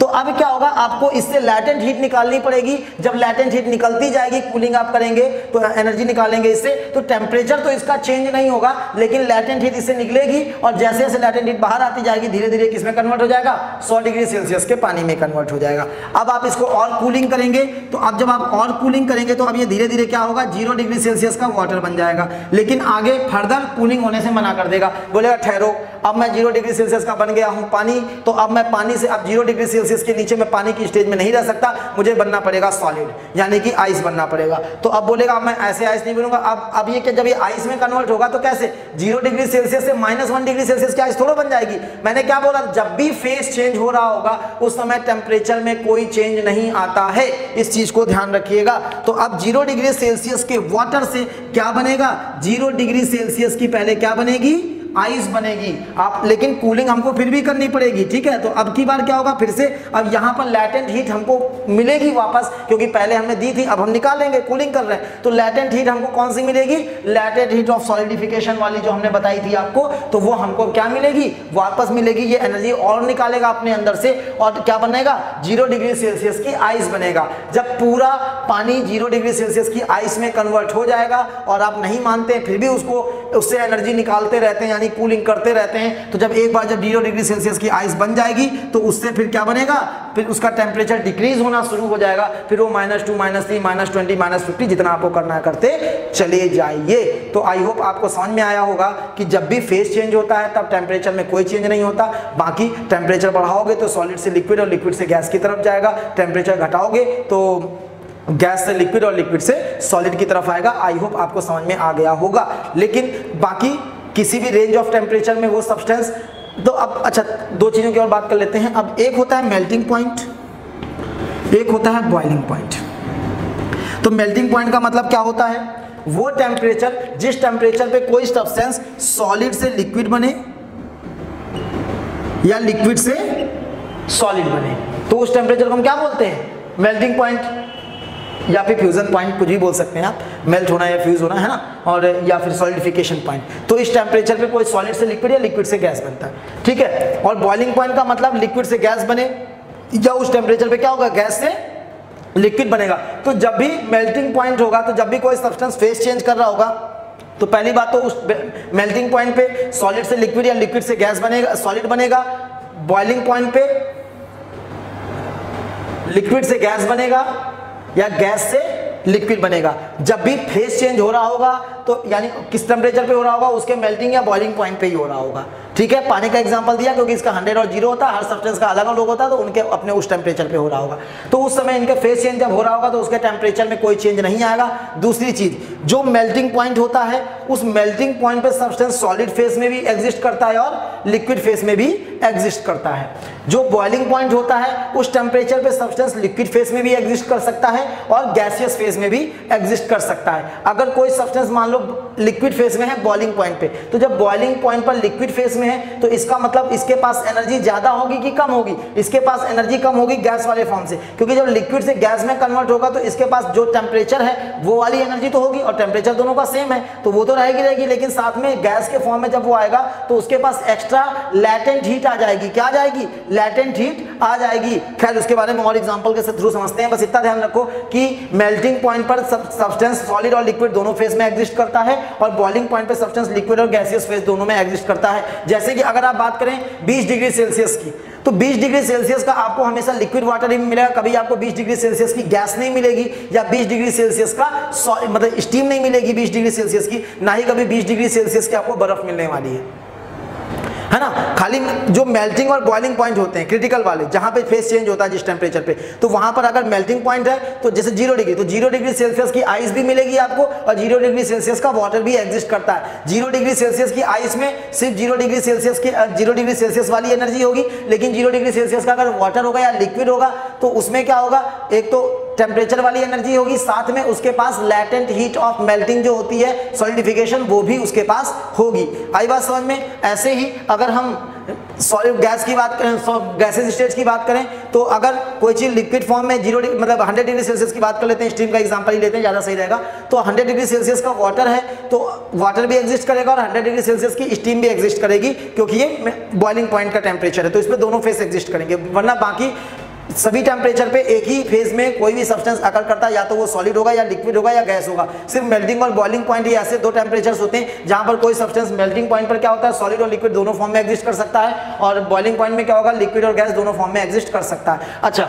तो अब क्या होगा, आपको इससे लैटेंट हीट निकालनी पड़ेगी। जब लैटेंट हीट निकलती जाएगी, कूलिंग आप करेंगे तो एनर्जी निकालेंगे इससे, तो टेम्परेचर तो इसका चेंज नहीं होगा, लेकिन लैटेंट हीट इससे निकलेगी और जैसे जैसे लैटेंट हीट बाहर आती जाएगी धीरे धीरे किसमें कन्वर्ट हो जाएगा, 100 डिग्री सेल्सियस के पानी में कन्वर्ट हो जाएगा। अब आप इसको और कूलिंग करेंगे, तो अब जब आप और कूलिंग करेंगे तो अब ये धीरे धीरे क्या होगा, 0 डिग्री सेल्सियस का वाटर बन जाएगा, लेकिन आगे फर्दर कूलिंग होने से मना कर देगा, बोलेगा ठहरो, अब मैं 0 डिग्री सेल्सियस का बन गया हूं पानी, तो अब मैं पानी से अब 0 डिग्री सेल्सियस के नीचे मैं पानी की स्टेज में नहीं रह सकता, मुझे बनना पड़ेगा सॉलिड, यानी कि आइस बनना पड़ेगा। तो अब बोलेगा मैं ऐसे आइस नहीं बनूंगा, अब ये क्या, जब ये आइस में कन्वर्ट होगा तो कैसे, 0 डिग्री सेल्सियस से -1 डिग्री सेल्सियस की आइस थोड़ा बन जाएगी। मैंने क्या बोला, जब भी फेज चेंज हो रहा होगा उस समय टेम्परेचर में कोई चेंज नहीं आता है, इस चीज को ध्यान रखिएगा। तो अब 0 डिग्री सेल्सियस के वाटर से क्या बनेगा, 0 डिग्री सेल्सियस की पहले क्या बनेगी, आइस बनेगी। आप लेकिन कूलिंग हमको फिर भी करनी पड़ेगी, ठीक है। तो अब की बार क्या होगा, फिर से अब यहाँ पर लैटेंट हीट हमको मिलेगी वापस, क्योंकि पहले हमने दी थी, अब हम निकालेंगे, कूलिंग कर रहे हैं, तो लैटेंट हीट हमको कौन सी मिलेगी, लैटेंट हीट ऑफ सॉलिडिफिकेशन वाली जो हमने बताई थी आपको, तो वो हमको क्या मिलेगी, वापस मिलेगी। ये एनर्जी और निकालेगा अपने अंदर से और क्या बनेगा, 0 डिग्री सेल्सियस की आइस बनेगा। जब पूरा पानी 0 डिग्री सेल्सियस की आइस में कन्वर्ट हो जाएगा और आप नहीं मानते फिर भी उससे एनर्जी निकालते रहते हैं, कूलिंग करते रहते हैं, तो जब एक बार जब 0 डिग्री सेल्सियस की आइस बन जाएगी तो उससे फिर क्या बनेगा, फिर उसका टेम्परेचर डिक्रीज होना शुरू हो जाएगा, फिर वो -2, -3, -20, -50 जितना आपको करना है करते चले जाइए। तो आई होप आपको समझ में आया होगा कि जब भी फेज चेंज होता है तब टेम्परेचर में कोई चेंज नहीं होता, बाकी टेम्परेचर बढ़ाओगे तो सॉलिड से लिक्विड और लिक्विड से गैस की तरफ जाएगा, टेम्परेचर घटाओगे तो गैस से लिक्विड और लिक्विड से सॉलिड की तरफ आएगा। आई होप आपको समझ में आ गया होगा। लेकिन बाकी किसी भी रेंज ऑफ टेम्परेचर में वो सब्सटेंस, तो अब अच्छा 2 चीज़ों की और बात कर लेते हैं। अब एक होता है मेल्टिंग पॉइंट, एक होता है बॉइलिंग पॉइंट। तो मेल्टिंग पॉइंट का मतलब क्या होता है, वो टेम्परेचर जिस टेम्परेचर पे कोई सब्सटेंस सॉलिड से लिक्विड बने या लिक्विड से सॉलिड बने, तो उस टेम्परेचर को हम क्या बोलते हैं, मेल्टिंग पॉइंट। या फिर फ्यूजन पॉइंट कुछ भी बोल सकते हैं आप, मेल्ट होना या फ्यूज होना, है ना, और या फिर सॉलिडिफिकेशन पॉइंट। तो इस टेम्परेचर पे कोई सॉलिड से लिक्विड या लिक्विड से गैस बनता है, ठीक है। और बॉइलिंग पॉइंट का मतलब लिक्विड से गैस बने, या उस टेम्परेचर पे क्या होगा, गैस से लिक्विड बनेगा। तो जब भी मेल्टिंग पॉइंट होगा, तो जब भी कोई सब्सटेंस फेस चेंज कर रहा होगा, तो पहली बात तो उस मेल्टिंग पॉइंट पे सॉलिड से लिक्विड या लिक्विड से गैस बनेगा, सॉलिड बनेगा। बॉइलिंग पॉइंट पे लिक्विड से गैस बनेगा या गैस से लिक्विड बनेगा। जब भी फेस चेंज हो रहा होगा, तो यानी किस टेम्परेचर पे हो रहा होगा, उसके मेल्टिंग या बॉइलिंग पॉइंट पे ही हो रहा होगा, ठीक है। पानी का एग्जांपल दिया क्योंकि इसका 100 और 0 होता है, हर सब्सटेंस का अलग अलग होता है, तो उनके अपने उस टेम्परेचर पे हो रहा होगा। तो उस समय इनके फेस चेंज जब हो रहा होगा, तो उसके टेम्परेचर में कोई चेंज नहीं आएगा। दूसरी चीज, जो मेल्टिंग पॉइंट होता है, उस मेल्टिंग पॉइंट पे सब्सटेंस सॉलिड फेस में भी एग्जिस्ट करता है और लिक्विड फेस में भी एग्जिस्ट करता है। जो बॉइलिंग पॉइंट होता है, उस टेम्परेचर पे सब्सटेंस लिक्विड फेस में भी एग्जिस्ट कर सकता है और गैसियस फेस में भी एग्जिस्ट कर सकता है। अगर कोई सब्सटेंस मान लो लिक्विड फेस में है बॉइलिंग पॉइंट पे, तो जब बॉइलिंग पॉइंट पर लिक्विड फेस में है, तो इसका मतलब इसके पास एनर्जी ज्यादा होगी कि कम होगी, इसके पास एनर्जी कम होगी गैस वाले फॉर्म से, क्योंकि जब लिक्विड से गैस में कन्वर्ट होगा, तो इसके पास जो टेम्परेचर है वो वाली एनर्जी तो होगी, और टेम्परेचर दोनों का सेम है, तो वो तो रहेगी, लेकिन साथ में गैस के फॉर्म में जब वो आएगा, तो उसके पास एक्स्ट्रा लैटेंट हीट आ जाएगी। क्या आ जाएगी? लैटेंट हीट आ जाएगी। खैर उसके बारे में और एग्जांपल के थ्रू समझते हैं। बस इतना ध्यान रखो कि मेल्टिंग पॉइंट पर सब्सटेंस सॉलिड और लिक्विड दोनों फेज में एग्जिस्ट करता है, और बॉइलिंग पॉइंट पर सब्सटेंस लिक्विड और गैसियस फेज दोनों में एग्जिस्ट करता है। जैसे कि अगर आप बात करें 20 डिग्री सेल्सियस की, तो 20 डिग्री सेल्सियस का आपको हमेशा लिक्विड वाटर ही मिलेगा, कभी आपको 20 डिग्री सेल्सियस की गैस नहीं मिलेगी, या 20 डिग्री सेल्सियस का मतलब स्टीम नहीं मिलेगी 20 डिग्री सेल्सियस की, ना ही कभी 20 डिग्री सेल्सियस की आपको बर्फ मिलने वाली है ना। खाली जो मेल्टिंग और बॉइलिंग पॉइंट होते हैं क्रिटिकल वाले, जहां पे फेस चेंज होता है जिस टेम्परेचर पे, तो वहां पर अगर मेल्टिंग पॉइंट है, तो जैसे 0 डिग्री, तो 0 डिग्री सेल्सियस की आइस भी मिलेगी आपको, और 0 डिग्री सेल्सियस का वाटर भी एग्जिस्ट करता है। 0 डिग्री सेल्सियस की आइस में सिर्फ 0 डिग्री सेल्सियस वाली एनर्जी होगी, लेकिन 0 डिग्री सेल्सियस का अगर वाटर होगा या लिक्विड होगा, तो उसमें क्या होगा, एक तो टेम्परेचर वाली एनर्जी होगी, साथ में उसके पास लैटेंट हीट ऑफ मेल्टिंग जो होती है, सॉलिडिफिकेशन, वो भी उसके पास होगी। आई बात समझ में? ऐसे ही अगर हम सॉलिड गैस की बात करें, गैसेस स्टेज की बात करें, तो अगर कोई चीज लिक्विड फॉर्म में 0 डिग्री मतलब 100 डिग्री सेल्सियस की बात कर लेते हैं, स्टीम का एग्जांपल ही लेते हैं, ज्यादा सही रहेगा। तो 100 डिग्री सेल्सियस का वाटर है, तो वाटर भी एग्जिस्ट करेगा, और 100 डिग्री सेल्सियस की स्टीम भी एग्जिस्ट करेगी, क्योंकि ये बॉइलिंग पॉइंट का टेम्परेचर है, तो इसमें दोनों फेस एग्जिस्ट करेंगे। वरना बाकी सभी टेम्परेचर पे एक ही फेज में कोई भी सब्सटेंस अकर करता है, या तो वो सॉलिड होगा या लिक्विड होगा या गैस होगा। सिर्फ मेल्टिंग और बॉइलिंग पॉइंट ही ऐसे दो टेम्परेचर्स होते हैं जहां पर कोई सब्सटेंस मेल्टिंग पॉइंट पर क्या होता है, सॉलिड और लिक्विड दोनों फॉर्म में एग्जिस्ट कर सकता है, और बॉइलिंग पॉइंट में क्या होगा, लिक्विड और गैस दोनों फॉर्म में एग्जिस्ट कर सकता है। अच्छा,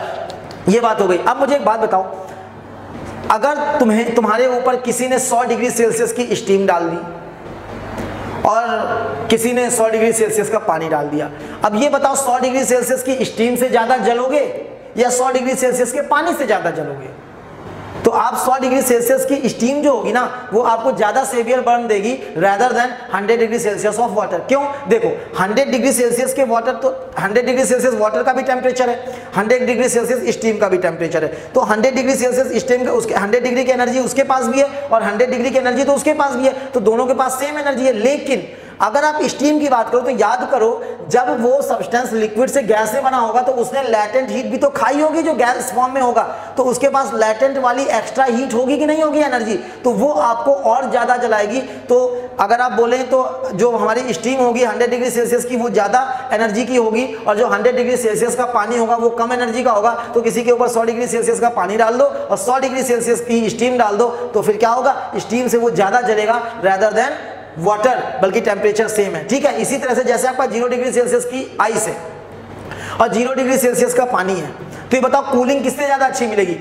ये बात हो गई। अब मुझे एक बात बताओ, अगर तुम्हारे ऊपर किसी ने 100 डिग्री सेल्सियस की स्टीम डाल दी और किसी ने 100 डिग्री सेल्सियस का पानी डाल दिया, अब ये बताओ 100 डिग्री सेल्सियस की स्टीम से ज्यादा जलोगे या 100 डिग्री सेल्सियस के पानी से ज्यादा जलोगे? तो आप 100 डिग्री सेल्सियस की स्टीम जो होगी ना, वो आपको ज्यादा सेवियर बर्न देगी rather than 100 degree Celsius of water. क्यों? देखो 100 डिग्री सेल्सियस के वाटर, तो 100 डिग्री सेल्सियस वाटर का भी टेम्परेचर है, 100 डिग्री सेल्सियस स्टीम का भी टेम्परेचर है। तो 100 डिग्री सेल्सियस स्टीम का, उसके 100 डिग्री की एनर्जी उसके पास भी है, और 100 डिग्री की एनर्जी तो उसके पास भी है, तो दोनों के पास सेम एनर्जी है। लेकिन अगर आप स्टीम की बात करो, तो याद करो जब वो सब्सटेंस लिक्विड से गैस से बना होगा, तो उसने लैटेंट हीट भी तो खाई होगी जो गैस फॉर्म में होगा, तो उसके पास लैटेंट वाली एक्स्ट्रा हीट होगी कि नहीं होगी एनर्जी, तो वो आपको और ज्यादा जलाएगी। तो अगर आप बोलें तो जो हमारी स्टीम होगी 100 डिग्री सेल्सियस की, वो ज्यादा एनर्जी की होगी, और जो 100 डिग्री सेल्सियस का पानी होगा वो कम एनर्जी का होगा। तो किसी के ऊपर 100 डिग्री सेल्सियस का पानी डाल दो और 100 डिग्री सेल्सियस की स्टीम डाल दो, तो फिर क्या होगा, स्टीम से वो ज्यादा जलेगा रेदर देन वाटर, बल्कि टेम्परेचर सेम है। ठीक है, इसी तरह से जैसे आपका 0 डिग्री सेल्सियस की आइस है और 0 डिग्री सेल्सियस का पानी है, तो ये बताओ कूलिंग किससे ज्यादा अच्छी मिलेगी,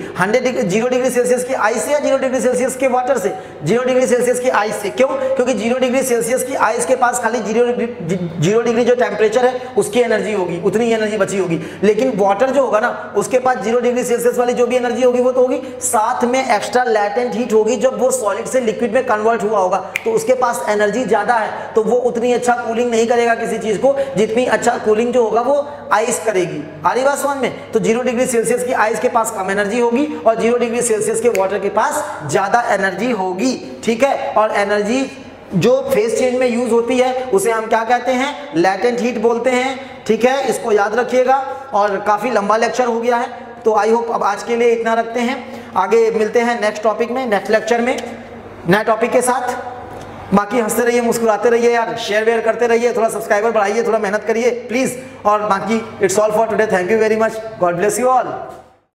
0 डिग्री सेल्सियस की आइस से या 0 डिग्री सेल्सियस के वाटर से? 0 डिग्री सेल्सियस की आइस से। क्यों? क्योंकि 0 डिग्री सेल्सियस की आइस के पास खाली 0 डिग्री जो टेम्परेचर है उसकी एनर्जी होगी, उतनी ही एनर्जी बची होगी। लेकिन वाटर जो होगा ना, उसके पास 0 डिग्री सेल्सियस वाली जो भी एनर्जी होगी वो तो होगी, साथ में एक्स्ट्रा लैटेंट हीट होगी। जब वो सॉलिड से लिक्विड में कन्वर्ट हुआ होगा, तो उसके पास एनर्जी ज्यादा है, तो वो उतनी अच्छा कूलिंग नहीं करेगा किसी चीज को, जितनी अच्छा कूलिंग जो होगा वो आइस करेगी। आ रही बात समझ में? तो 0 डिग्री सेल्सियस की आइस के पास कम एनर्जी होगी, और 0 डिग्री सेल्सियस के वाटर के पास ज्यादा एनर्जी होगी। ठीक है, और एनर्जी जो फेस चेंज में यूज होती है उसे हम क्या कहते हैं, लैटेंट हीट बोलते हैं। ठीक है, इसको याद रखिएगा। और काफी लंबा लेक्चर हो गया है, तो आई होप अब आज के लिए इतना रखते हैं। आगे मिलते हैं नेक्स्ट टॉपिक में, नेक्स्ट लेक्चर में नए टॉपिक के साथ। बाकी हंसते रहिए, मुस्कुराते रहिए यार, शेयर वेयर करते रहिए, थोड़ा सब्सक्राइबर बढ़ाइए, थोड़ा मेहनत करिए प्लीज। और बाकी it's all for today, thank you very much, God bless you all.